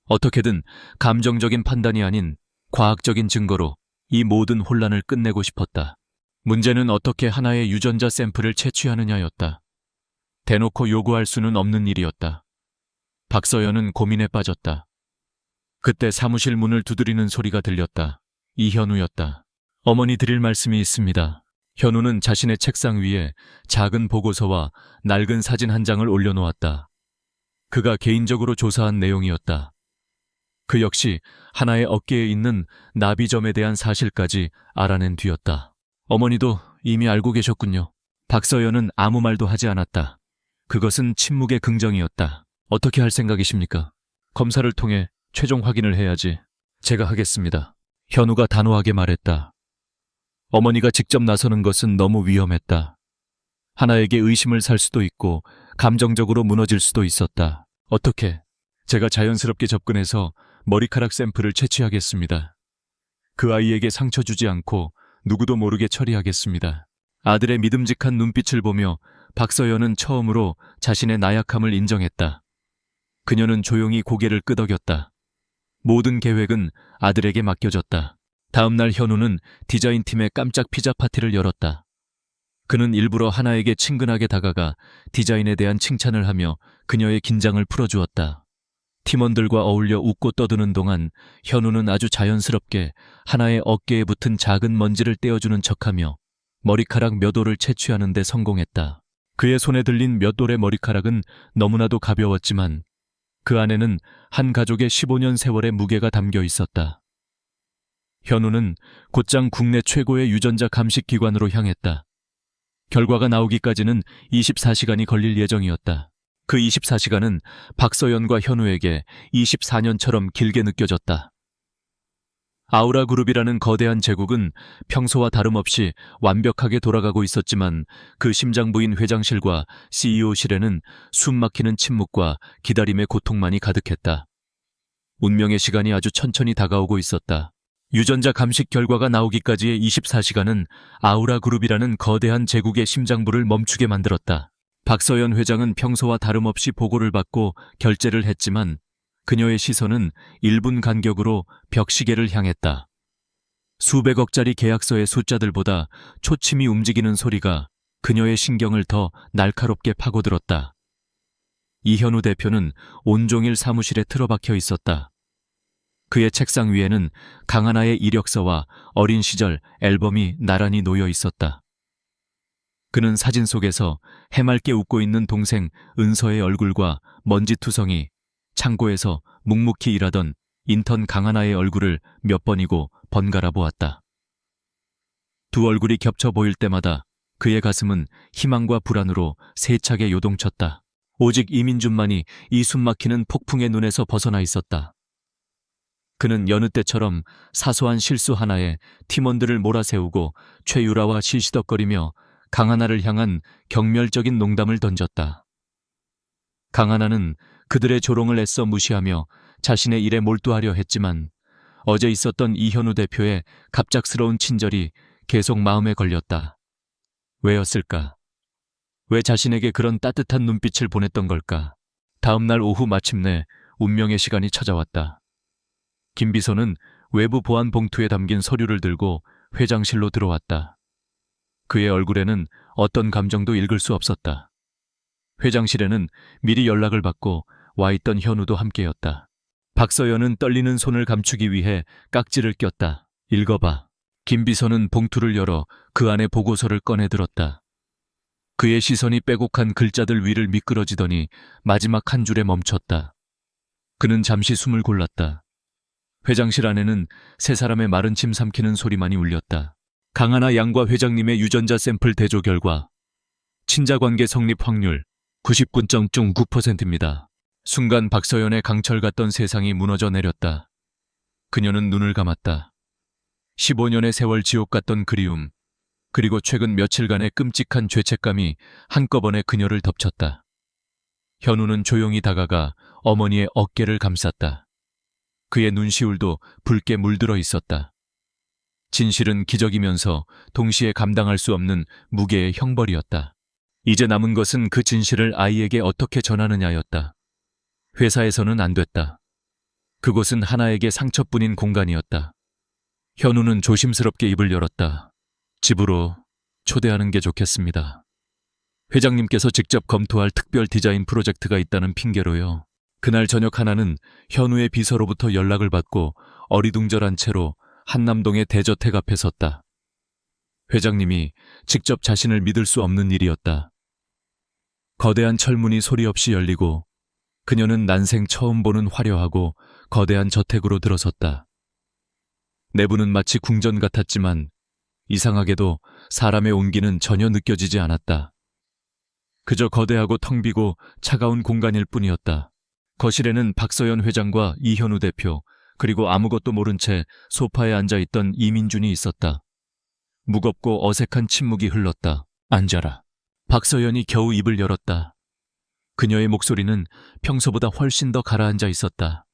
어떻게든 감정적인 판단이 아닌 과학적인 증거로 이 모든 혼란을 끝내고 싶었다. 문제는 어떻게 하나의 유전자 샘플을 채취하느냐였다. 대놓고 요구할 수는 없는 일이었다. 박서연은 고민에 빠졌다. 그때 사무실 문을 두드리는 소리가 들렸다. 이현우였다. 어머니 드릴 말씀이 있습니다. 현우는 자신의 책상 위에 작은 보고서와 낡은 사진 한 장을 올려놓았다. 그가 개인적으로 조사한 내용이었다. 그 역시 하나의 어깨에 있는 나비점에 대한 사실까지 알아낸 뒤였다. 어머니도 이미 알고 계셨군요. 박서연은 아무 말도 하지 않았다. 그것은 침묵의 긍정이었다. 어떻게 할 생각이십니까? 검사를 통해 최종 확인을 해야지. 제가 하겠습니다. 현우가 단호하게 말했다. 어머니가 직접 나서는 것은 너무 위험했다. 하나에게 의심을 살 수도 있고 감정적으로 무너질 수도 있었다. 어떻게? 제가 자연스럽게 접근해서 머리카락 샘플을 채취하겠습니다. 그 아이에게 상처 주지 않고 누구도 모르게 처리하겠습니다. 아들의 믿음직한 눈빛을 보며 박서연은 처음으로 자신의 나약함을 인정했다. 그녀는 조용히 고개를 끄덕였다. 모든 계획은 아들에게 맡겨졌다. 다음 날 현우는 디자인팀의 깜짝 피자 파티를 열었다. 그는 일부러 하나에게 친근하게 다가가 디자인에 대한 칭찬을 하며 그녀의 긴장을 풀어주었다. 팀원들과 어울려 웃고 떠드는 동안 현우는 아주 자연스럽게 하나의 어깨에 붙은 작은 먼지를 떼어주는 척하며 머리카락 몇 올을 채취하는 데 성공했다. 그의 손에 들린 몇 올의 머리카락은 너무나도 가벼웠지만 그 안에는 한 가족의 15년 세월의 무게가 담겨 있었다. 현우는 곧장 국내 최고의 유전자 감식 기관으로 향했다. 결과가 나오기까지는 24시간이 걸릴 예정이었다. 그 24시간은 박서연과 현우에게 24년처럼 길게 느껴졌다. 아우라 그룹이라는 거대한 제국은 평소와 다름없이 완벽하게 돌아가고 있었지만 그 심장부인 회장실과 CEO실에는 숨막히는 침묵과 기다림의 고통만이 가득했다. 운명의 시간이 아주 천천히 다가오고 있었다. 유전자 감식 결과가 나오기까지의 24시간은 아우라 그룹이라는 거대한 제국의 심장부를 멈추게 만들었다. 박서연 회장은 평소와 다름없이 보고를 받고 결제를 했지만 그녀의 시선은 1분 간격으로 벽시계를 향했다. 수백억짜리 계약서의 숫자들보다 초침이 움직이는 소리가 그녀의 신경을 더 날카롭게 파고들었다. 이현우 대표는 온종일 사무실에 틀어박혀 있었다. 그의 책상 위에는 강하나의 이력서와 어린 시절 앨범이 나란히 놓여 있었다. 그는 사진 속에서 해맑게 웃고 있는 동생 은서의 얼굴과 먼지투성이 창고에서 묵묵히 일하던 인턴 강하나의 얼굴을 몇 번이고 번갈아 보았다. 두 얼굴이 겹쳐 보일 때마다 그의 가슴은 희망과 불안으로 세차게 요동쳤다. 오직 이민준만이 이 숨막히는 폭풍의 눈에서 벗어나 있었다. 그는 여느 때처럼 사소한 실수 하나에 팀원들을 몰아세우고 최유라와 시시덕거리며 강하나를 향한 경멸적인 농담을 던졌다. 강하나는 그들의 조롱을 애써 무시하며 자신의 일에 몰두하려 했지만 어제 있었던 이현우 대표의 갑작스러운 친절이 계속 마음에 걸렸다. 왜였을까? 왜 자신에게 그런 따뜻한 눈빛을 보냈던 걸까? 다음 날 오후 마침내 운명의 시간이 찾아왔다. 김 비서는 외부 보안 봉투에 담긴 서류를 들고 회장실로 들어왔다. 그의 얼굴에는 어떤 감정도 읽을 수 없었다. 회장실에는 미리 연락을 받고 와 있던 현우도 함께였다. 박서연은 떨리는 손을 감추기 위해 깍지를 꼈다. 읽어봐. 김 비서는 봉투를 열어 그 안에 보고서를 꺼내 들었다. 그의 시선이 빼곡한 글자들 위를 미끄러지더니 마지막 한 줄에 멈췄다. 그는 잠시 숨을 골랐다. 회장실 안에는 세 사람의 마른 침 삼키는 소리만이 울렸다. 강하나 양과 회장님의 유전자 샘플 대조 결과 친자관계 성립 확률 99.9%입니다. 순간 박서연의 강철 같던 세상이 무너져 내렸다. 그녀는 눈을 감았다. 15년의 세월 지옥 같던 그리움, 그리고 최근 며칠간의 끔찍한 죄책감이 한꺼번에 그녀를 덮쳤다. 현우는 조용히 다가가 어머니의 어깨를 감쌌다. 그의 눈시울도 붉게 물들어 있었다. 진실은 기적이면서 동시에 감당할 수 없는 무게의 형벌이었다. 이제 남은 것은 그 진실을 아이에게 어떻게 전하느냐였다. 회사에서는 안 됐다. 그곳은 하나에게 상처뿐인 공간이었다. 현우는 조심스럽게 입을 열었다. 집으로 초대하는 게 좋겠습니다. 회장님께서 직접 검토할 특별 디자인 프로젝트가 있다는 핑계로요. 그날 저녁 하나는 현우의 비서로부터 연락을 받고 어리둥절한 채로 한남동의 대저택 앞에 섰다. 회장님이 직접 자신을 믿을 수 없는 일이었다. 거대한 철문이 소리 없이 열리고 그녀는 난생 처음 보는 화려하고 거대한 저택으로 들어섰다. 내부는 마치 궁전 같았지만 이상하게도 사람의 온기는 전혀 느껴지지 않았다. 그저 거대하고 텅 비고 차가운 공간일 뿐이었다. 거실에는 박서연 회장과 이현우 대표, 그리고 아무것도 모른 채 소파에 앉아있던 이민준이 있었다. 무겁고 어색한 침묵이 흘렀다. 앉아라. 박서연이 겨우 입을 열었다. 그녀의 목소리는 평소보다 훨씬 더 가라앉아 있었다.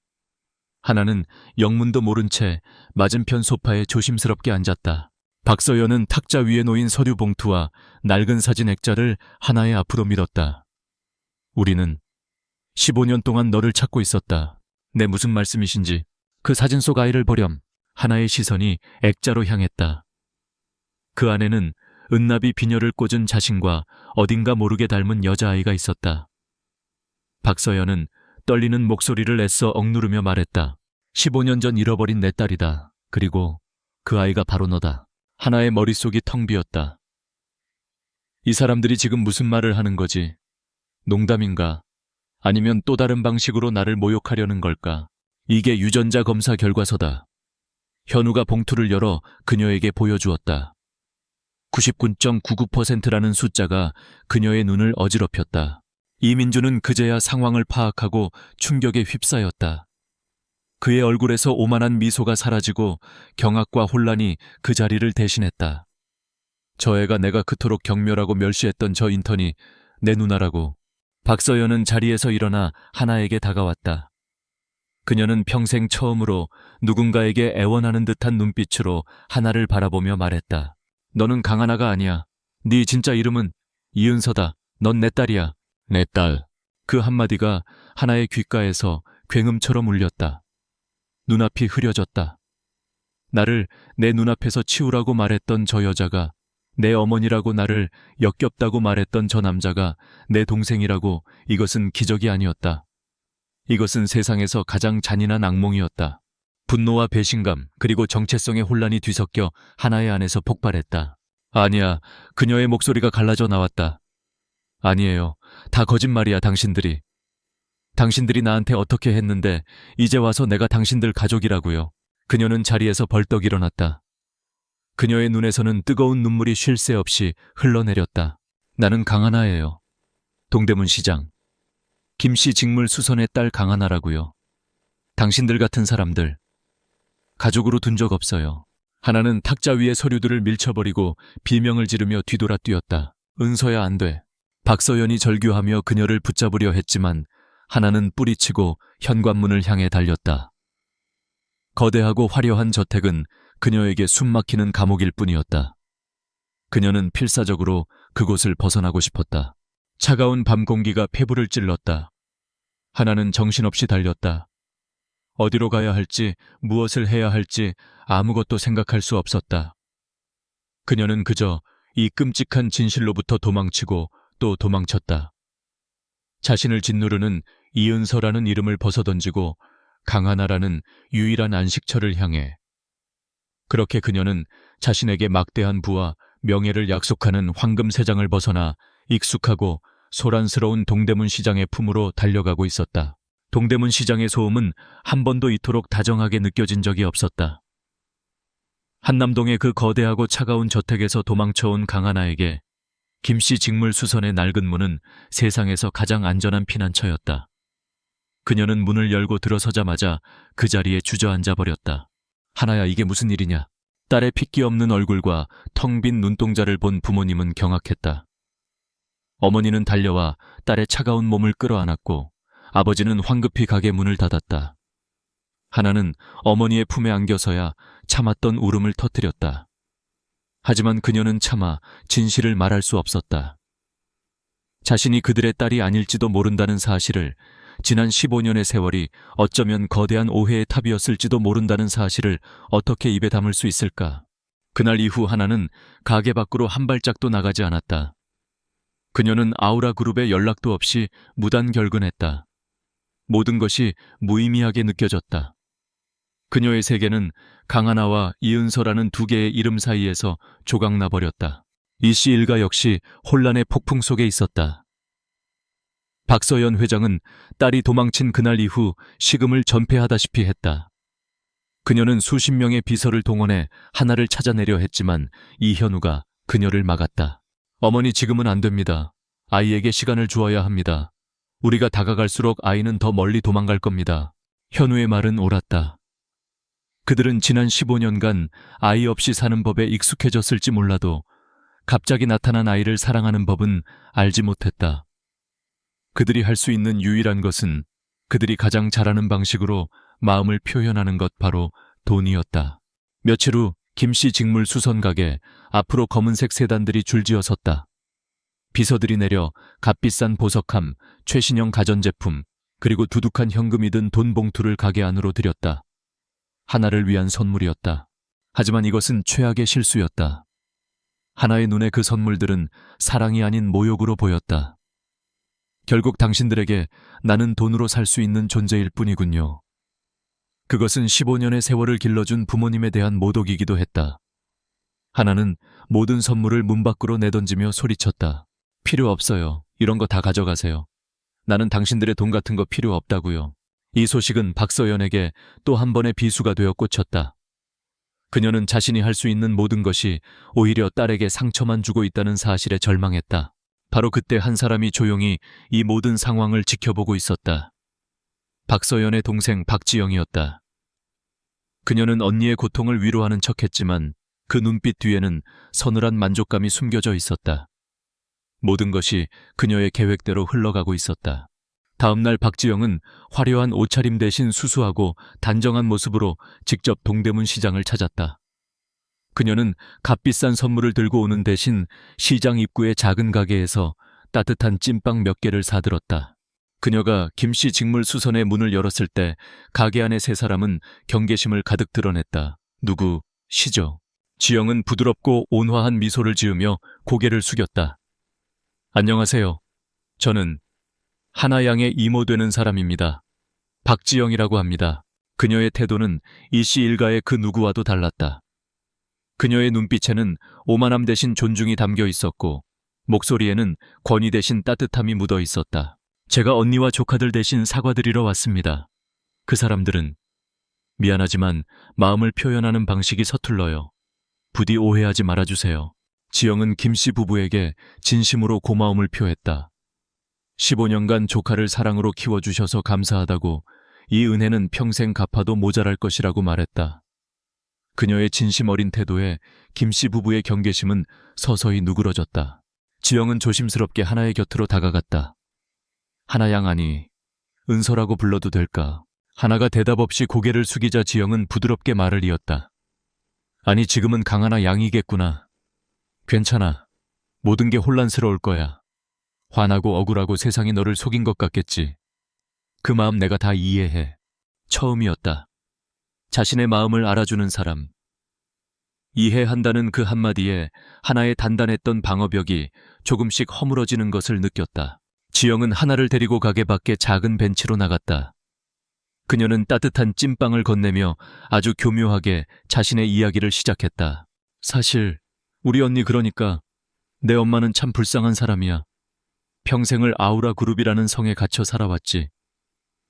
하나는 영문도 모른 채 맞은편 소파에 조심스럽게 앉았다. 박서연은 탁자 위에 놓인 서류 봉투와 낡은 사진 액자를 하나의 앞으로 밀었다. 우리는 15년 동안 너를 찾고 있었다. 네, 무슨 말씀이신지. 그 사진 속 아이를 보렴. 하나의 시선이 액자로 향했다. 그 안에는 은나비 비녀를 꽂은 자신과 어딘가 모르게 닮은 여자아이가 있었다. 박서연은 떨리는 목소리를 애써 억누르며 말했다. 15년 전 잃어버린 내 딸이다. 그리고 그 아이가 바로 너다. 하나의 머릿속이 텅 비었다. 이 사람들이 지금 무슨 말을 하는 거지? 농담인가? 아니면 또 다른 방식으로 나를 모욕하려는 걸까? 이게 유전자 검사 결과서다. 현우가 봉투를 열어 그녀에게 보여주었다. 99.99%라는 숫자가 그녀의 눈을 어지럽혔다. 이민주는 그제야 상황을 파악하고 충격에 휩싸였다. 그의 얼굴에서 오만한 미소가 사라지고 경악과 혼란이 그 자리를 대신했다. 저 애가 내가 그토록 경멸하고 멸시했던 저 인턴이 내 누나라고. 박서연은 자리에서 일어나 하나에게 다가왔다. 그녀는 평생 처음으로 누군가에게 애원하는 듯한 눈빛으로 하나를 바라보며 말했다. 너는 강하나가 아니야. 네 진짜 이름은 이은서다. 넌 내 딸이야. 내 딸. 그 한마디가 하나의 귓가에서 굉음처럼 울렸다. 눈앞이 흐려졌다. 나를 내 눈앞에서 치우라고 말했던 저 여자가, 내 어머니라고 나를 역겹다고 말했던 저 남자가 내 동생이라고. 이것은 기적이 아니었다. 이것은 세상에서 가장 잔인한 악몽이었다. 분노와 배신감 그리고 정체성의 혼란이 뒤섞여 하나의 안에서 폭발했다. 아니야. 그녀의 목소리가 갈라져 나왔다. 아니에요. 다 거짓말이야, 당신들이. 당신들이 나한테 어떻게 했는데 이제 와서 내가 당신들 가족이라고요. 그녀는 자리에서 벌떡 일어났다. 그녀의 눈에서는 뜨거운 눈물이 쉴 새 없이 흘러내렸다. 나는 강하나예요. 동대문 시장. 김씨 직물수선의 딸 강하나라고요. 당신들 같은 사람들 가족으로 둔 적 없어요. 하나는 탁자 위에 서류들을 밀쳐버리고 비명을 지르며 뒤돌아 뛰었다. 은서야, 안 돼. 박서연이 절규하며 그녀를 붙잡으려 했지만 하나는 뿌리치고 현관문을 향해 달렸다. 거대하고 화려한 저택은 그녀에게 숨막히는 감옥일 뿐이었다. 그녀는 필사적으로 그곳을 벗어나고 싶었다. 차가운 밤 공기가 폐부를 찔렀다. 하나는 정신없이 달렸다. 어디로 가야 할지, 무엇을 해야 할지 아무것도 생각할 수 없었다. 그녀는 그저 이 끔찍한 진실로부터 도망치고 또 도망쳤다. 자신을 짓누르는 이은서라는 이름을 벗어던지고 강하나라는 유일한 안식처를 향해. 그렇게 그녀는 자신에게 막대한 부와 명예를 약속하는 황금세장을 벗어나 익숙하고 소란스러운 동대문 시장의 품으로 달려가고 있었다. 동대문 시장의 소음은 한 번도 이토록 다정하게 느껴진 적이 없었다. 한남동의 그 거대하고 차가운 저택에서 도망쳐온 강하나에게 김씨 직물수선의 낡은 문은 세상에서 가장 안전한 피난처였다. 그녀는 문을 열고 들어서자마자 그 자리에 주저앉아 버렸다. 하나야, 이게 무슨 일이냐? 딸의 핏기 없는 얼굴과 텅 빈 눈동자를 본 부모님은 경악했다. 어머니는 달려와 딸의 차가운 몸을 끌어안았고 아버지는 황급히 가게 문을 닫았다. 하나는 어머니의 품에 안겨서야 참았던 울음을 터뜨렸다. 하지만 그녀는 차마 진실을 말할 수 없었다. 자신이 그들의 딸이 아닐지도 모른다는 사실을, 지난 15년의 세월이 어쩌면 거대한 오해의 탑이었을지도 모른다는 사실을 어떻게 입에 담을 수 있을까? 그날 이후 하나는 가게 밖으로 한 발짝도 나가지 않았다. 그녀는 아우라 그룹에 연락도 없이 무단결근했다. 모든 것이 무의미하게 느껴졌다. 그녀의 세계는 강하나와 이은서라는 두 개의 이름 사이에서 조각나 버렸다. 이씨 일가 역시 혼란의 폭풍 속에 있었다. 박서연 회장은 딸이 도망친 그날 이후 식음을 전폐하다시피 했다. 그녀는 수십 명의 비서를 동원해 하나를 찾아내려 했지만 이현우가 그녀를 막았다. 어머니, 지금은 안 됩니다. 아이에게 시간을 주어야 합니다. 우리가 다가갈수록 아이는 더 멀리 도망갈 겁니다. 현우의 말은 옳았다. 그들은 지난 15년간 아이 없이 사는 법에 익숙해졌을지 몰라도 갑자기 나타난 아이를 사랑하는 법은 알지 못했다. 그들이 할 수 있는 유일한 것은 그들이 가장 잘하는 방식으로 마음을 표현하는 것, 바로 돈이었다. 며칠 후 김씨 직물 수선 가게 앞으로 검은색 세단들이 줄지어 섰다. 비서들이 내려 값비싼 보석함, 최신형 가전제품, 그리고 두둑한 현금이 든 돈 봉투를 가게 안으로 들였다. 하나를 위한 선물이었다. 하지만 이것은 최악의 실수였다. 하나의 눈에 그 선물들은 사랑이 아닌 모욕으로 보였다. 결국 당신들에게 나는 돈으로 살 수 있는 존재일 뿐이군요. 그것은 15년의 세월을 길러준 부모님에 대한 모독이기도 했다. 하나는 모든 선물을 문 밖으로 내던지며 소리쳤다. 필요 없어요. 이런 거 다 가져가세요. 나는 당신들의 돈 같은 거 필요 없다고요. 이 소식은 박서연에게 또 한 번의 비수가 되어 꽂혔다. 그녀는 자신이 할 수 있는 모든 것이 오히려 딸에게 상처만 주고 있다는 사실에 절망했다. 바로 그때 한 사람이 조용히 이 모든 상황을 지켜보고 있었다. 박서연의 동생 박지영이었다. 그녀는 언니의 고통을 위로하는 척했지만 그 눈빛 뒤에는 서늘한 만족감이 숨겨져 있었다. 모든 것이 그녀의 계획대로 흘러가고 있었다. 다음 날 박지영은 화려한 옷차림 대신 수수하고 단정한 모습으로 직접 동대문 시장을 찾았다. 그녀는 값비싼 선물을 들고 오는 대신 시장 입구의 작은 가게에서 따뜻한 찐빵 몇 개를 사들었다. 그녀가 김씨 직물 수선의 문을 열었을 때 가게 안의 세 사람은 경계심을 가득 드러냈다. 누구시죠? 지영은 부드럽고 온화한 미소를 지으며 고개를 숙였다. 안녕하세요. 저는 하나 양의 이모 되는 사람입니다. 박지영이라고 합니다. 그녀의 태도는 이씨 일가의 그 누구와도 달랐다. 그녀의 눈빛에는 오만함 대신 존중이 담겨 있었고 목소리에는 권위 대신 따뜻함이 묻어 있었다. 제가 언니와 조카들 대신 사과드리러 왔습니다. 그 사람들은 미안하지만 마음을 표현하는 방식이 서툴러요. 부디 오해하지 말아주세요. 지영은 김씨 부부에게 진심으로 고마움을 표했다. 15년간 조카를 사랑으로 키워주셔서 감사하다고, 이 은혜는 평생 갚아도 모자랄 것이라고 말했다. 그녀의 진심 어린 태도에 김씨 부부의 경계심은 서서히 누그러졌다. 지영은 조심스럽게 하나의 곁으로 다가갔다. 하나양, 아니, 은서라고 불러도 될까? 하나가 대답 없이 고개를 숙이자 지영은 부드럽게 말을 이었다. 아니, 지금은 강하나 양이겠구나. 괜찮아. 모든 게 혼란스러울 거야. 화나고 억울하고 세상이 너를 속인 것 같겠지. 그 마음 내가 다 이해해. 처음이었다. 자신의 마음을 알아주는 사람. 이해한다는 그 한마디에 하나의 단단했던 방어벽이 조금씩 허물어지는 것을 느꼈다. 지영은 하나를 데리고 가게 밖에 작은 벤치로 나갔다. 그녀는 따뜻한 찐빵을 건네며 아주 교묘하게 자신의 이야기를 시작했다. 사실 우리 언니, 그러니까 내 엄마는 참 불쌍한 사람이야. 평생을 아우라 그룹이라는 성에 갇혀 살아왔지.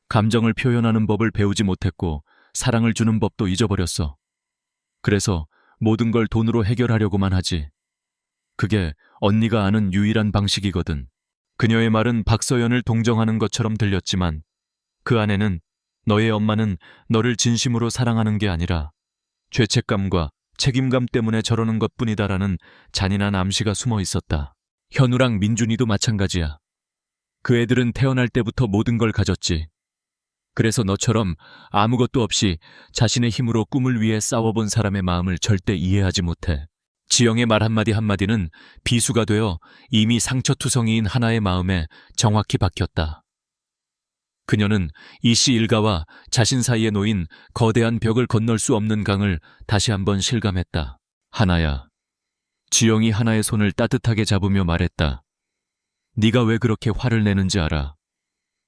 감정을 표현하는 법을 배우지 못했고 사랑을 주는 법도 잊어버렸어. 그래서 모든 걸 돈으로 해결하려고만 하지. 그게 언니가 아는 유일한 방식이거든. 그녀의 말은 박서연을 동정하는 것처럼 들렸지만 그 안에는 너의 엄마는 너를 진심으로 사랑하는 게 아니라 죄책감과 책임감 때문에 저러는 것뿐이다라는 잔인한 암시가 숨어 있었다. 현우랑 민준이도 마찬가지야. 그 애들은 태어날 때부터 모든 걸 가졌지. 그래서 너처럼 아무것도 없이 자신의 힘으로 꿈을 위해 싸워본 사람의 마음을 절대 이해하지 못해. 지영의 말 한마디 한마디는 비수가 되어 이미 상처투성이인 하나의 마음에 정확히 박혔다. 그녀는 이씨 일가와 자신 사이에 놓인 거대한 벽을 건널 수 없는 강을 다시 한번 실감했다. 하나야. 지영이 하나의 손을 따뜻하게 잡으며 말했다. 네가 왜 그렇게 화를 내는지 알아.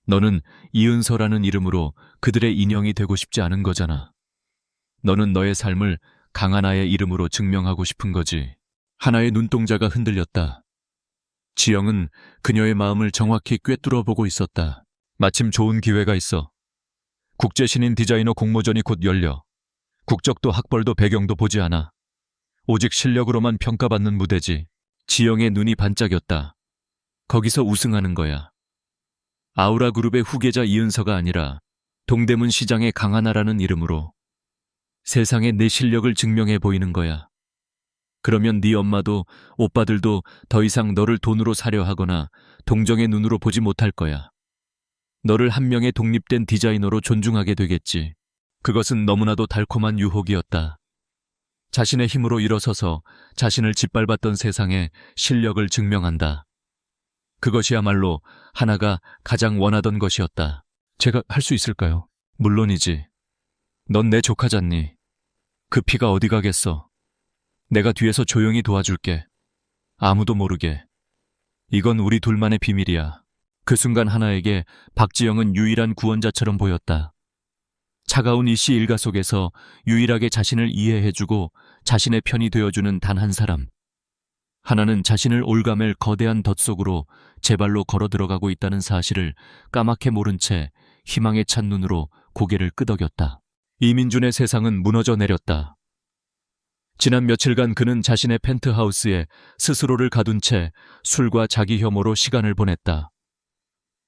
너는 이은서라는 이름으로 그들의 인형이 되고 싶지 않은 거잖아. 너는 너의 삶을 강하나의 이름으로 증명하고 싶은 거지. 하나의 눈동자가 흔들렸다. 지영은 그녀의 마음을 정확히 꿰뚫어 보고 있었다. 마침 좋은 기회가 있어. 국제신인 디자이너 공모전이 곧 열려. 국적도 학벌도 배경도 보지 않아. 오직 실력으로만 평가받는 무대지. 지영의 눈이 반짝였다. 거기서 우승하는 거야. 아우라 그룹의 후계자 이은서가 아니라 동대문 시장의 강하나라는 이름으로 세상에 내 실력을 증명해 보이는 거야. 그러면 네 엄마도 오빠들도 더 이상 너를 돈으로 사려 하거나 동정의 눈으로 보지 못할 거야. 너를 한 명의 독립된 디자이너로 존중하게 되겠지. 그것은 너무나도 달콤한 유혹이었다. 자신의 힘으로 일어서서 자신을 짓밟았던 세상에 실력을 증명한다. 그것이야말로 하나가 가장 원하던 것이었다. 제가 할 수 있을까요? 물론이지. 넌 내 조카잖니. 그 피가 어디 가겠어. 내가 뒤에서 조용히 도와줄게. 아무도 모르게. 이건 우리 둘만의 비밀이야. 그 순간 하나에게 박지영은 유일한 구원자처럼 보였다. 차가운 이씨 일가 속에서 유일하게 자신을 이해해주고 자신의 편이 되어주는 단 한 사람. 하나는 자신을 올가맬 거대한 덫 속으로 제 발로 걸어 들어가고 있다는 사실을 까맣게 모른 채 희망에 찬 눈으로 고개를 끄덕였다. 이민준의 세상은 무너져 내렸다. 지난 며칠간 그는 자신의 펜트하우스에 스스로를 가둔 채 술과 자기 혐오로 시간을 보냈다.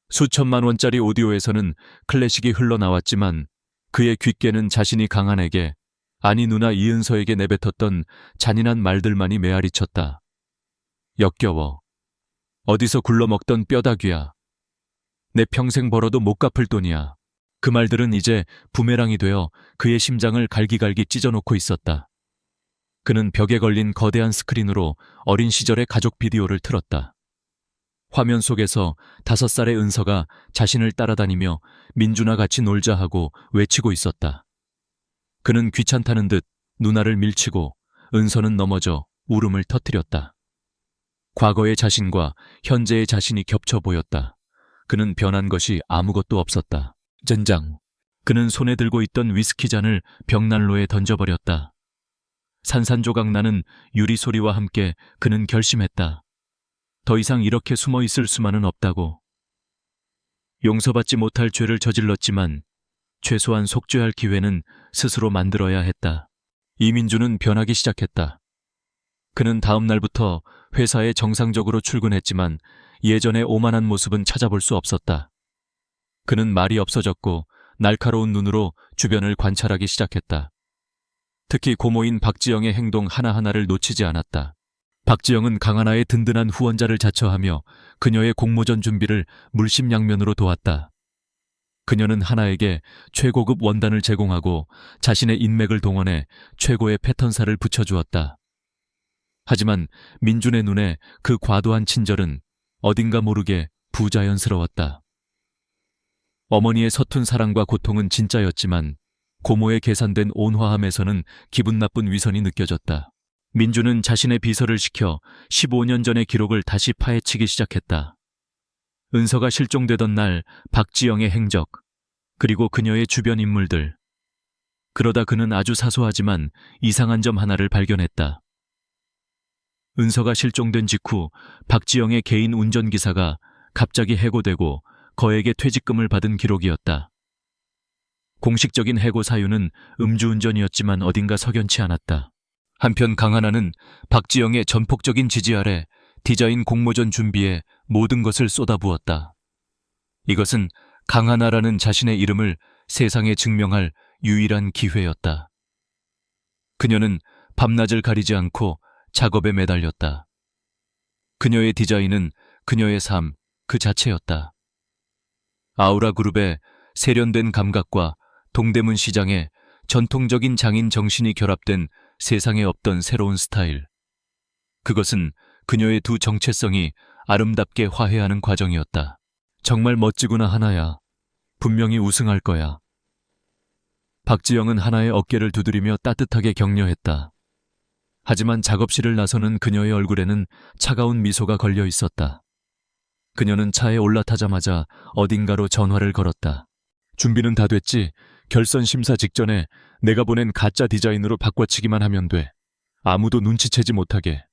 수천만 원짜리 오디오에서는 클래식이 흘러나왔지만 그의 귓게는 자신이 강한에게, 아니 누나 이은서에게 내뱉었던 잔인한 말들만이 메아리쳤다. 역겨워. 어디서 굴러먹던 뼈다귀야. 내 평생 벌어도 못 갚을 돈이야. 그 말들은 이제 부메랑이 되어 그의 심장을 갈기갈기 찢어놓고 있었다. 그는 벽에 걸린 거대한 스크린으로 어린 시절의 가족 비디오를 틀었다. 화면 속에서 5살의 은서가 자신을 따라다니며 민준아 같이 놀자 하고 외치고 있었다. 그는 귀찮다는 듯 누나를 밀치고 은서는 넘어져 울음을 터뜨렸다. 과거의 자신과 현재의 자신이 겹쳐 보였다. 그는 변한 것이 아무것도 없었다. 젠장. 그는 손에 들고 있던 위스키 잔을 벽난로에 던져버렸다. 산산조각 나는 유리 소리와 함께 그는 결심했다. 더 이상 이렇게 숨어 있을 수만은 없다고. 용서받지 못할 죄를 저질렀지만 최소한 속죄할 기회는 스스로 만들어야 했다. 이민준은 변하기 시작했다. 그는 다음 날부터 회사에 정상적으로 출근했지만 예전의 오만한 모습은 찾아볼 수 없었다. 그는 말이 없어졌고 날카로운 눈으로 주변을 관찰하기 시작했다. 특히 고모인 박지영의 행동 하나하나를 놓치지 않았다. 박지영은 강하나의 든든한 후원자를 자처하며 그녀의 공모전 준비를 물심양면으로 도왔다. 그녀는 하나에게 최고급 원단을 제공하고 자신의 인맥을 동원해 최고의 패턴사를 붙여주었다. 하지만 민준의 눈에 그 과도한 친절은 어딘가 모르게 부자연스러웠다. 어머니의 서툰 사랑과 고통은 진짜였지만 고모의 계산된 온화함에서는 기분 나쁜 위선이 느껴졌다. 민준은 자신의 비서를 시켜 15년 전의 기록을 다시 파헤치기 시작했다. 은서가 실종되던 날 박지영의 행적, 그리고 그녀의 주변 인물들. 그러다 그는 아주 사소하지만 이상한 점 하나를 발견했다. 은서가 실종된 직후 박지영의 개인 운전기사가 갑자기 해고되고 거액의 퇴직금을 받은 기록이었다. 공식적인 해고 사유는 음주운전이었지만 어딘가 석연치 않았다. 한편 강하나는 박지영의 전폭적인 지지 아래 디자인 공모전 준비에 모든 것을 쏟아부었다. 이것은 강하나라는 자신의 이름을 세상에 증명할 유일한 기회였다. 그녀는 밤낮을 가리지 않고 작업에 매달렸다. 그녀의 디자인은 그녀의 삶 그 자체였다. 아우라 그룹의 세련된 감각과 동대문 시장의 전통적인 장인 정신이 결합된 세상에 없던 새로운 스타일. 그것은 그녀의 두 정체성이 아름답게 화해하는 과정이었다. 정말 멋지구나 하나야. 분명히 우승할 거야. 박지영은 하나의 어깨를 두드리며 따뜻하게 격려했다. 하지만 작업실을 나서는 그녀의 얼굴에는 차가운 미소가 걸려 있었다. 그녀는 차에 올라타자마자 어딘가로 전화를 걸었다. 준비는 다 됐지? 결선 심사 직전에 내가 보낸 가짜 디자인으로 바꿔치기만 하면 돼. 아무도 눈치채지 못하게.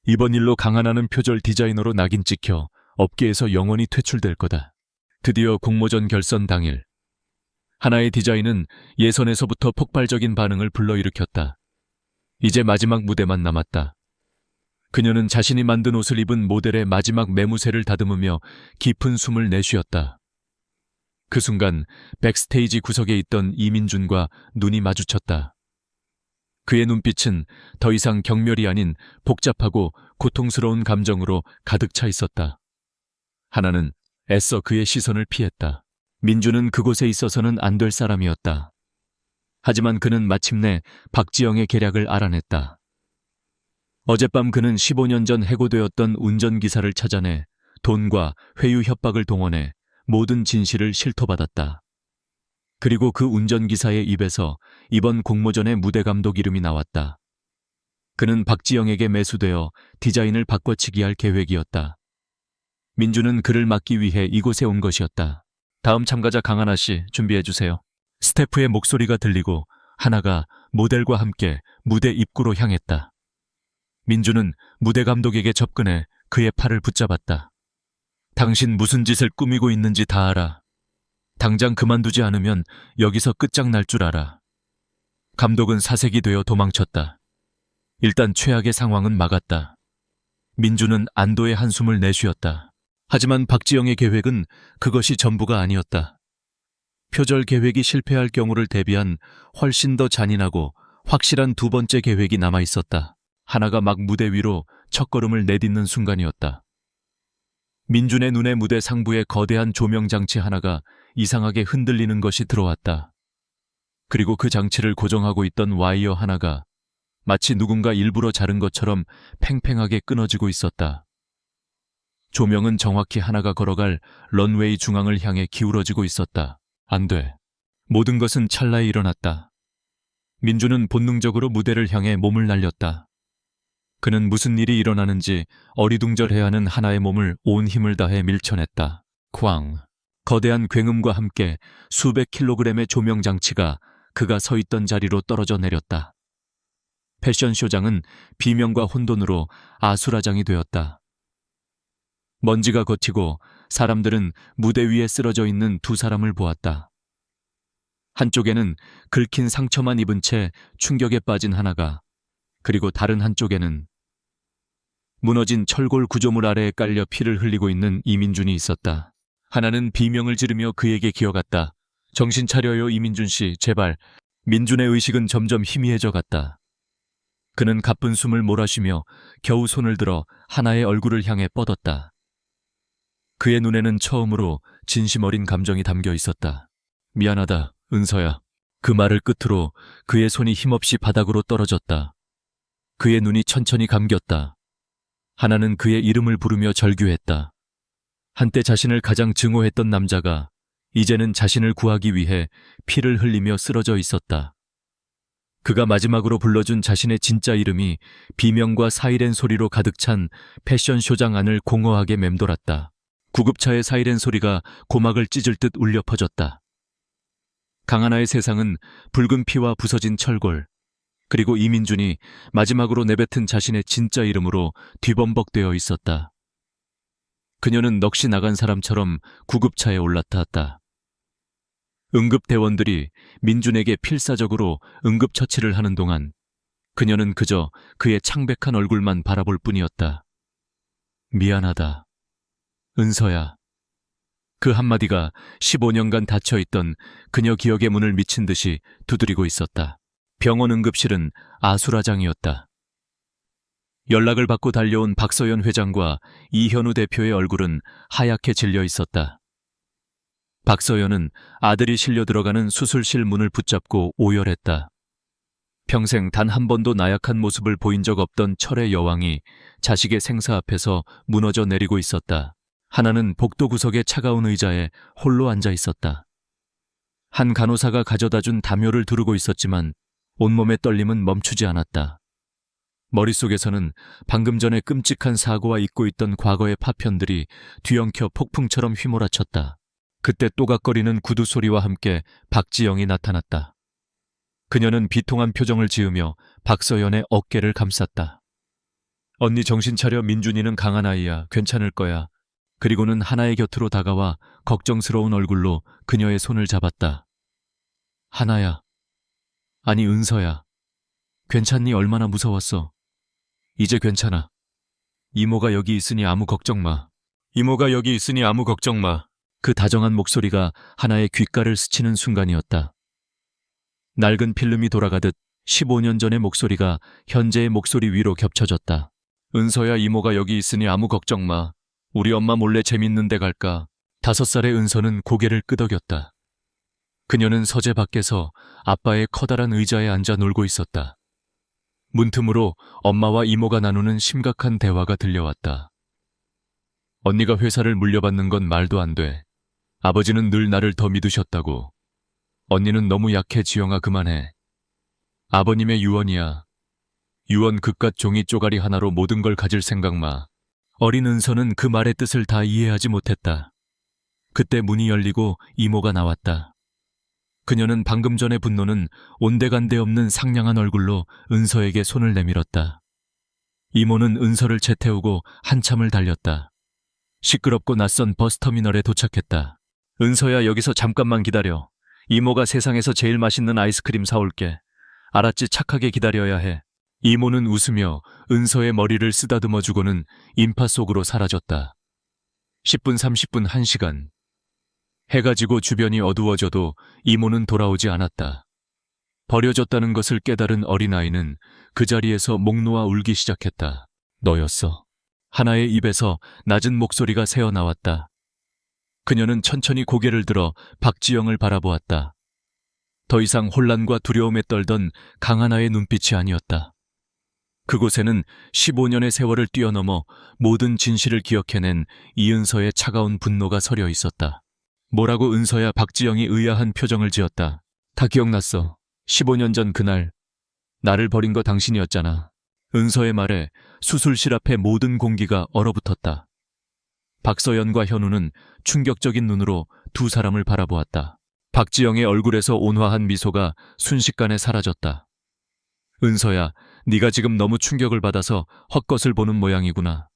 이번 일로 강하나는 표절 디자이너로 낙인 찍혀 업계에서 영원히 퇴출될 거다. 드디어 공모전 결선 당일. 하나의 디자인은 예선에서부터 폭발적인 반응을 불러일으켰다. 이제 마지막 무대만 남았다. 그녀는 자신이 만든 옷을 입은 모델의 마지막 매무새를 다듬으며 깊은 숨을 내쉬었다. 그 순간 백스테이지 구석에 있던 이민준과 눈이 마주쳤다. 그의 눈빛은 더 이상 경멸이 아닌 복잡하고 고통스러운 감정으로 가득 차 있었다. 하나는 애써 그의 시선을 피했다. 민주는 그곳에 있어서는 안 될 사람이었다. 하지만 그는 마침내 박지영의 계략을 알아냈다. 어젯밤 그는 15년 전 해고되었던 운전기사를 찾아내 돈과 회유 협박을 동원해 모든 진실을 실토받았다. 그리고 그 운전기사의 입에서 이번 공모전의 무대감독 이름이 나왔다. 그는 박지영에게 매수되어 디자인을 바꿔치기 할 계획이었다. 민주는 그를 막기 위해 이곳에 온 것이었다. 다음 참가자 강하나 씨 준비해주세요. 스태프의 목소리가 들리고 하나가 모델과 함께 무대 입구로 향했다. 민주는 무대 감독에게 접근해 그의 팔을 붙잡았다. 당신 무슨 짓을 꾸미고 있는지 다 알아. 당장 그만두지 않으면 여기서 끝장날 줄 알아. 감독은 사색이 되어 도망쳤다. 일단 최악의 상황은 막았다. 민주는 안도의 한숨을 내쉬었다. 하지만 박지영의 계획은 그것이 전부가 아니었다. 표절 계획이 실패할 경우를 대비한 훨씬 더 잔인하고 확실한 두 번째 계획이 남아 있었다. 하나가 막 무대 위로 첫걸음을 내딛는 순간이었다. 민준의 눈에 무대 상부의 거대한 조명 장치 하나가 이상하게 흔들리는 것이 들어왔다. 그리고 그 장치를 고정하고 있던 와이어 하나가 마치 누군가 일부러 자른 것처럼 팽팽하게 끊어지고 있었다. 조명은 정확히 하나가 걸어갈 런웨이 중앙을 향해 기울어지고 있었다. 안 돼. 모든 것은 찰나에 일어났다. 민주는 본능적으로 무대를 향해 몸을 날렸다. 그는 무슨 일이 일어나는지 어리둥절해야 하는 하나의 몸을 온 힘을 다해 밀쳐냈다. 쾅! 거대한 굉음과 함께 수백 킬로그램의 조명 장치가 그가 서 있던 자리로 떨어져 내렸다. 패션쇼장은 비명과 혼돈으로 아수라장이 되었다. 먼지가 걷히고 사람들은 무대 위에 쓰러져 있는 두 사람을 보았다. 한쪽에는 긁힌 상처만 입은 채 충격에 빠진 하나가, 그리고 다른 한쪽에는 무너진 철골 구조물 아래에 깔려 피를 흘리고 있는 이민준이 있었다. 하나는 비명을 지르며 그에게 기어갔다. 정신 차려요, 이민준 씨, 제발. 민준의 의식은 점점 희미해져 갔다. 그는 가쁜 숨을 몰아쉬며 겨우 손을 들어 하나의 얼굴을 향해 뻗었다. 그의 눈에는 처음으로 진심 어린 감정이 담겨 있었다. 미안하다, 은서야. 그 말을 끝으로 그의 손이 힘없이 바닥으로 떨어졌다. 그의 눈이 천천히 감겼다. 하나는 그의 이름을 부르며 절규했다. 한때 자신을 가장 증오했던 남자가 이제는 자신을 구하기 위해 피를 흘리며 쓰러져 있었다. 그가 마지막으로 불러준 자신의 진짜 이름이 비명과 사이렌 소리로 가득 찬 패션쇼장 안을 공허하게 맴돌았다. 구급차의 사이렌 소리가 고막을 찢을 듯 울려 퍼졌다. 강하나의 세상은 붉은 피와 부서진 철골, 그리고 이민준이 마지막으로 내뱉은 자신의 진짜 이름으로 뒤범벅되어 있었다. 그녀는 넋이 나간 사람처럼 구급차에 올라탔다. 응급대원들이 민준에게 필사적으로 응급처치를 하는 동안 그녀는 그저 그의 창백한 얼굴만 바라볼 뿐이었다. 미안하다, 은서야. 그 한마디가 15년간 닫혀있던 그녀 기억의 문을 미친 듯이 두드리고 있었다. 병원 응급실은 아수라장이었다. 연락을 받고 달려온 박서연 회장과 이현우 대표의 얼굴은 하얗게 질려 있었다. 박서연은 아들이 실려 들어가는 수술실 문을 붙잡고 오열했다. 평생 단 한 번도 나약한 모습을 보인 적 없던 철의 여왕이 자식의 생사 앞에서 무너져 내리고 있었다. 하나는 복도 구석의 차가운 의자에 홀로 앉아 있었다. 한 간호사가 가져다 준 담요를 두르고 있었지만 온몸의 떨림은 멈추지 않았다. 머릿속에서는 방금 전에 끔찍한 사고와 잊고 있던 과거의 파편들이 뒤엉켜 폭풍처럼 휘몰아쳤다. 그때 또각거리는 구두 소리와 함께 박지영이 나타났다. 그녀는 비통한 표정을 지으며 박서연의 어깨를 감쌌다. 언니 정신 차려. 민준이는 강한 아이야. 괜찮을 거야. 그리고는 하나의 곁으로 다가와 걱정스러운 얼굴로 그녀의 손을 잡았다. 하나야. 아니 은서야. 괜찮니? 얼마나 무서웠어. 이제 괜찮아. 이모가 여기 있으니 아무 걱정 마. 이모가 여기 있으니 아무 걱정 마. 그 다정한 목소리가 하나의 귓가를 스치는 순간이었다. 낡은 필름이 돌아가듯 15년 전의 목소리가 현재의 목소리 위로 겹쳐졌다. 은서야, 이모가 여기 있으니 아무 걱정 마. 우리 엄마 몰래 재밌는 데 갈까? 5살의 은서는 고개를 끄덕였다. 그녀는 서재 밖에서 아빠의 커다란 의자에 앉아 놀고 있었다. 문틈으로 엄마와 이모가 나누는 심각한 대화가 들려왔다. 언니가 회사를 물려받는 건 말도 안 돼. 아버지는 늘 나를 더 믿으셨다고. 언니는 너무 약해. 지영아, 그만해. 아버님의 유언이야. 유언 그깟 종이 쪼가리 하나로 모든 걸 가질 생각 마. 어린 은서는 그 말의 뜻을 다 이해하지 못했다. 그때 문이 열리고 이모가 나왔다. 그녀는 방금 전의 분노는 온데간데 없는 상냥한 얼굴로 은서에게 손을 내밀었다. 이모는 은서를 채태우고 한참을 달렸다. 시끄럽고 낯선 버스터미널에 도착했다. 은서야, 여기서 잠깐만 기다려. 이모가 세상에서 제일 맛있는 아이스크림 사올게. 알았지? 착하게 기다려야 해. 이모는 웃으며 은서의 머리를 쓰다듬어 주고는 인파 속으로 사라졌다. 10분, 30분, 1시간. 해가 지고 주변이 어두워져도 이모는 돌아오지 않았다. 버려졌다는 것을 깨달은 어린아이는 그 자리에서 목 놓아 울기 시작했다. 너였어. 하나의 입에서 낮은 목소리가 새어나왔다. 그녀는 천천히 고개를 들어 박지영을 바라보았다. 더 이상 혼란과 두려움에 떨던 강하나의 눈빛이 아니었다. 그곳에는 15년의 세월을 뛰어넘어 모든 진실을 기억해낸 이은서의 차가운 분노가 서려 있었다. 뭐라고? 은서야. 박지영이 의아한 표정을 지었다. 다 기억났어. 15년 전 그날 나를 버린 거 당신이었잖아. 은서의 말에 수술실 앞에 모든 공기가 얼어붙었다. 박서연과 현우는 충격적인 눈으로 두 사람을 바라보았다. 박지영의 얼굴에서 온화한 미소가 순식간에 사라졌다. 은서야, 네가 지금 너무 충격을 받아서 헛것을 보는 모양이구나.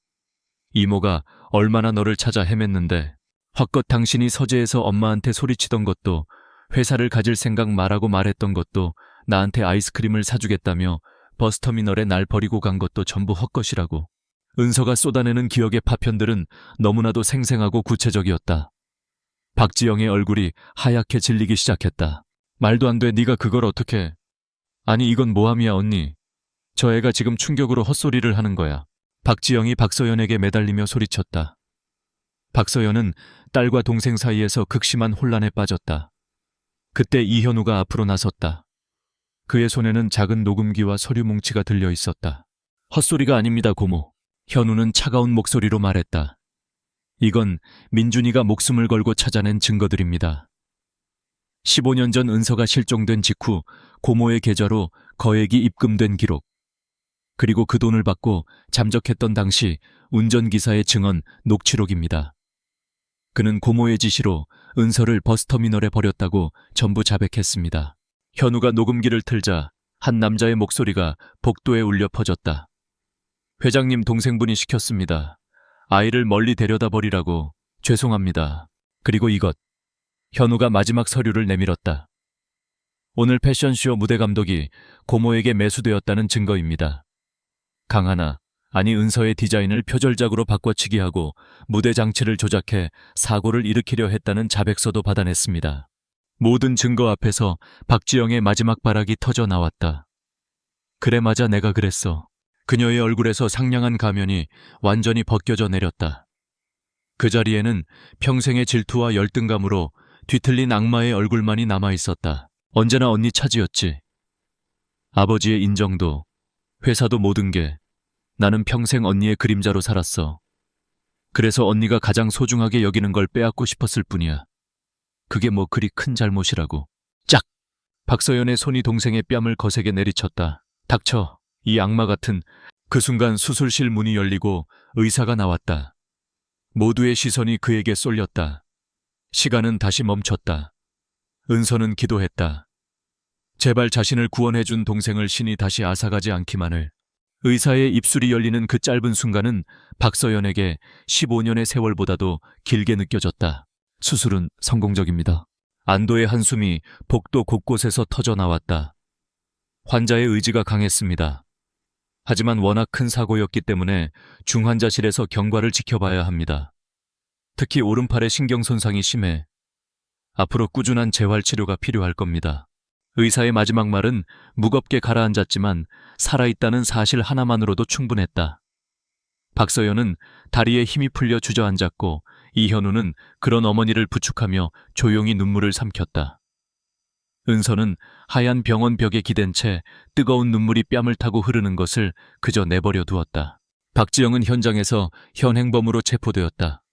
이모가 얼마나 너를 찾아 헤맸는데 헛것 당신이 서재에서 엄마한테 소리치던 것도, 회사를 가질 생각 마라고 말했던 것도, 나한테 아이스크림을 사주겠다며 버스터미널에 날 버리고 간 것도 전부 헛것이라고. 은서가 쏟아내는 기억의 파편들은 너무나도 생생하고 구체적이었다. 박지영의 얼굴이 하얗게 질리기 시작했다. 말도 안 돼. 네가 그걸 어떻게... 아니, 이건 모함이야, 언니. 저 애가 지금 충격으로 헛소리를 하는 거야. 박지영이 박서연에게 매달리며 소리쳤다. 박서연은 딸과 동생 사이에서 극심한 혼란에 빠졌다. 그때 이현우가 앞으로 나섰다. 그의 손에는 작은 녹음기와 서류 뭉치가 들려 있었다. 헛소리가 아닙니다, 고모. 현우는 차가운 목소리로 말했다. 이건 민준이가 목숨을 걸고 찾아낸 증거들입니다. 15년 전 은서가 실종된 직후 고모의 계좌로 거액이 입금된 기록, 그리고 그 돈을 받고 잠적했던 당시 운전기사의 증언 녹취록입니다. 그는 고모의 지시로 은서를 버스터미널에 버렸다고 전부 자백했습니다. 현우가 녹음기를 틀자 한 남자의 목소리가 복도에 울려 퍼졌다. 회장님, 동생분이 시켰습니다. 아이를 멀리 데려다 버리라고. 죄송합니다. 그리고 이것. 현우가 마지막 서류를 내밀었다. 오늘 패션쇼 무대 감독이 고모에게 매수되었다는 증거입니다. 강하나, 아니 은서의 디자인을 표절작으로 바꿔치기 하고 무대 장치를 조작해 사고를 일으키려 했다는 자백서도 받아냈습니다. 모든 증거 앞에서 박지영의 마지막 발악이 터져 나왔다. 그래 맞아 내가 그랬어. 그녀의 얼굴에서 상냥한 가면이 완전히 벗겨져 내렸다. 그 자리에는 평생의 질투와 열등감으로 뒤틀린 악마의 얼굴만이 남아있었다. 언제나 언니 차지였지. 아버지의 인정도, 회사도 모든 게 나는 평생 언니의 그림자로 살았어. 그래서 언니가 가장 소중하게 여기는 걸 빼앗고 싶었을 뿐이야. 그게 뭐 그리 큰 잘못이라고. 짝! 박서연의 손이 동생의 뺨을 거세게 내리쳤다. 닥쳐, 이 악마 같은. 그 순간 수술실 문이 열리고 의사가 나왔다. 모두의 시선이 그에게 쏠렸다. 시간은 다시 멈췄다. 은서는 기도했다. 제발 자신을 구원해준 동생을 신이 다시 앗아가지 않기만을. 의사의 입술이 열리는 그 짧은 순간은 박서연에게 15년의 세월보다도 길게 느껴졌다. 수술은 성공적입니다. 안도의 한숨이 복도 곳곳에서 터져 나왔다. 환자의 의지가 강했습니다. 하지만 워낙 큰 사고였기 때문에 중환자실에서 경과를 지켜봐야 합니다. 특히 오른팔의 신경 손상이 심해 앞으로 꾸준한 재활 치료가 필요할 겁니다. 의사의 마지막 말은 무겁게 가라앉았지만 살아있다는 사실 하나만으로도 충분했다. 박서연은 다리에 힘이 풀려 주저앉았고 이현우는 그런 어머니를 부축하며 조용히 눈물을 삼켰다. 은서는 하얀 병원 벽에 기댄 채 뜨거운 눈물이 뺨을 타고 흐르는 것을 그저 내버려 두었다. 박지영은 현장에서 현행범으로 체포되었다.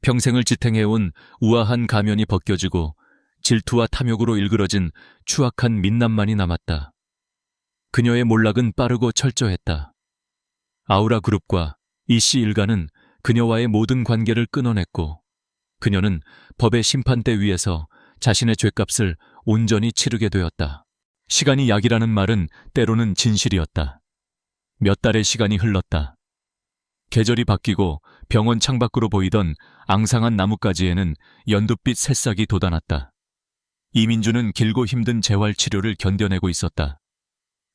평생을 지탱해온 우아한 가면이 벗겨지고 질투와 탐욕으로 일그러진 추악한 민낯만이 남았다. 그녀의 몰락은 빠르고 철저했다. 아우라 그룹과 이씨 일가는 그녀와의 모든 관계를 끊어냈고 그녀는 법의 심판대 위에서 자신의 죄값을 온전히 치르게 되었다. 시간이 약이라는 말은 때로는 진실이었다. 몇 달의 시간이 흘렀다. 계절이 바뀌고 병원 창밖으로 보이던 앙상한 나뭇가지에는 연두빛 새싹이 돋아났다. 이민주는 길고 힘든 재활치료를 견뎌내고 있었다.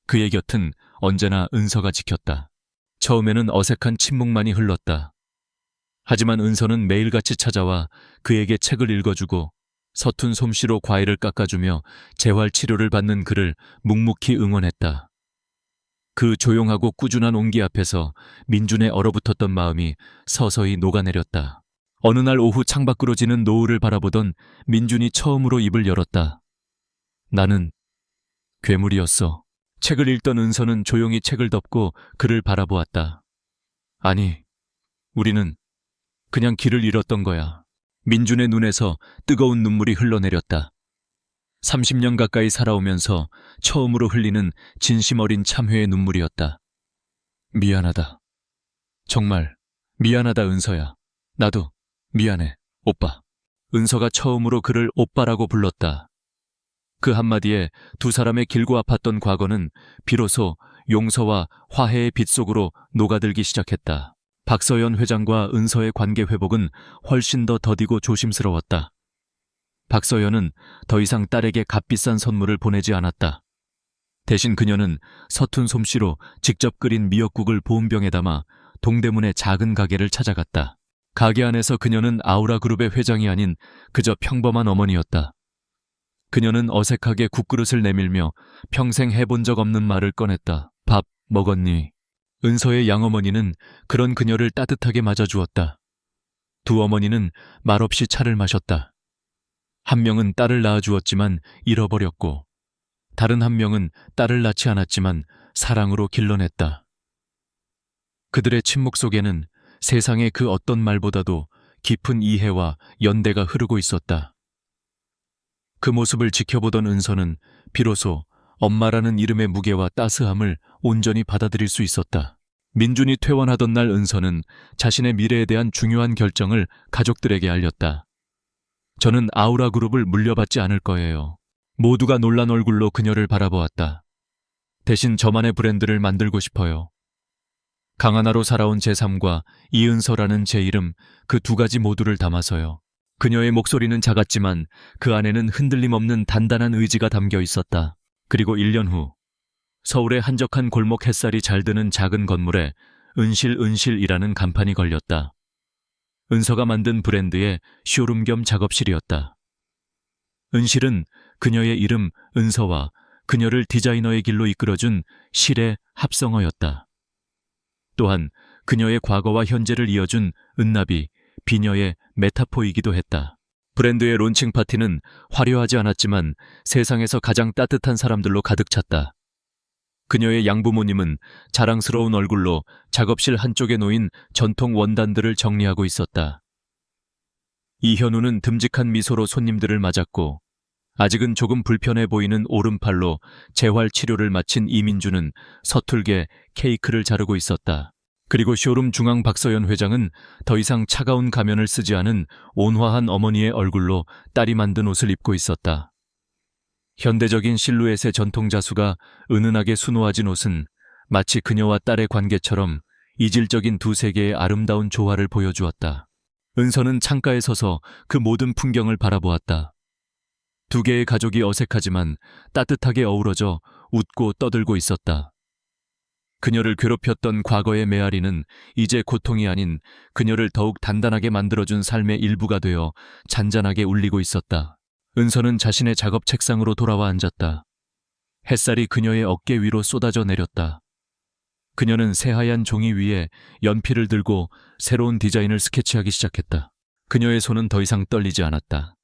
그의 곁은 언제나 은서가 지켰다. 처음에는 어색한 침묵만이 흘렀다. 하지만 은서는 매일같이 찾아와 그에게 책을 읽어주고 서툰 솜씨로 과일을 깎아주며 재활치료를 받는 그를 묵묵히 응원했다. 그 조용하고 꾸준한 온기 앞에서 민준의 얼어붙었던 마음이 서서히 녹아내렸다. 어느 날 오후 창밖으로 지는 노을을 바라보던 민준이 처음으로 입을 열었다. 나는 괴물이었어. 책을 읽던 은서는 조용히 책을 덮고 그를 바라보았다. 아니, 우리는 그냥 길을 잃었던 거야. 민준의 눈에서 뜨거운 눈물이 흘러내렸다. 30년 가까이 살아오면서 처음으로 흘리는 진심 어린 참회의 눈물이었다. 미안하다. 정말 미안하다 은서야. 나도 미안해, 오빠. 은서가 처음으로 그를 오빠라고 불렀다. 그 한마디에 두 사람의 길고 아팠던 과거는 비로소 용서와 화해의 빛 속으로 녹아들기 시작했다. 박서연 회장과 은서의 관계 회복은 훨씬 더 더디고 조심스러웠다. 박서연은 더 이상 딸에게 값비싼 선물을 보내지 않았다. 대신 그녀는 서툰 솜씨로 직접 끓인 미역국을 보온병에 담아 동대문의 작은 가게를 찾아갔다. 가게 안에서 그녀는 아우라 그룹의 회장이 아닌 그저 평범한 어머니였다. 그녀는 어색하게 국그릇을 내밀며 평생 해본 적 없는 말을 꺼냈다. 밥 먹었니? 은서의 양어머니는 그런 그녀를 따뜻하게 맞아주었다. 두 어머니는 말없이 차를 마셨다. 한 명은 딸을 낳아주었지만 잃어버렸고 다른 한 명은 딸을 낳지 않았지만 사랑으로 길러냈다. 그들의 침묵 속에는 세상의 그 어떤 말보다도 깊은 이해와 연대가 흐르고 있었다. 그 모습을 지켜보던 은서는 비로소 엄마라는 이름의 무게와 따스함을 온전히 받아들일 수 있었다. 민준이 퇴원하던 날 은서는 자신의 미래에 대한 중요한 결정을 가족들에게 알렸다. 저는 아우라 그룹을 물려받지 않을 거예요. 모두가 놀란 얼굴로 그녀를 바라보았다. 대신 저만의 브랜드를 만들고 싶어요. 강하나로 살아온 제 삶과 이은서라는 제 이름, 그 두 가지 모두를 담아서요. 그녀의 목소리는 작았지만 그 안에는 흔들림 없는 단단한 의지가 담겨 있었다. 그리고 1년 후 서울의 한적한 골목 햇살이 잘 드는 작은 건물에 은실이라는 간판이 걸렸다. 은서가 만든 브랜드의 쇼룸 겸 작업실이었다. 은실은 그녀의 이름 은서와 그녀를 디자이너의 길로 이끌어준 실의 합성어였다. 또한 그녀의 과거와 현재를 이어준 은나비, 비녀의 메타포이기도 했다. 브랜드의 론칭 파티는 화려하지 않았지만 세상에서 가장 따뜻한 사람들로 가득 찼다. 그녀의 양부모님은 자랑스러운 얼굴로 작업실 한쪽에 놓인 전통 원단들을 정리하고 있었다. 이현우는 듬직한 미소로 손님들을 맞았고, 아직은 조금 불편해 보이는 오른팔로 재활 치료를 마친 이민주는 서툴게 케이크를 자르고 있었다. 그리고 쇼룸 중앙 박서연 회장은 더 이상 차가운 가면을 쓰지 않은 온화한 어머니의 얼굴로 딸이 만든 옷을 입고 있었다. 현대적인 실루엣의 전통자수가 은은하게 수놓아진 옷은 마치 그녀와 딸의 관계처럼 이질적인 두 세계의 아름다운 조화를 보여주었다. 은서는 창가에 서서 그 모든 풍경을 바라보았다. 두 개의 가족이 어색하지만 따뜻하게 어우러져 웃고 떠들고 있었다. 그녀를 괴롭혔던 과거의 메아리는 이제 고통이 아닌 그녀를 더욱 단단하게 만들어준 삶의 일부가 되어 잔잔하게 울리고 있었다. 은서는 자신의 작업 책상으로 돌아와 앉았다. 햇살이 그녀의 어깨 위로 쏟아져 내렸다. 그녀는 새하얀 종이 위에 연필을 들고 새로운 디자인을 스케치하기 시작했다. 그녀의 손은 더 이상 떨리지 않았다.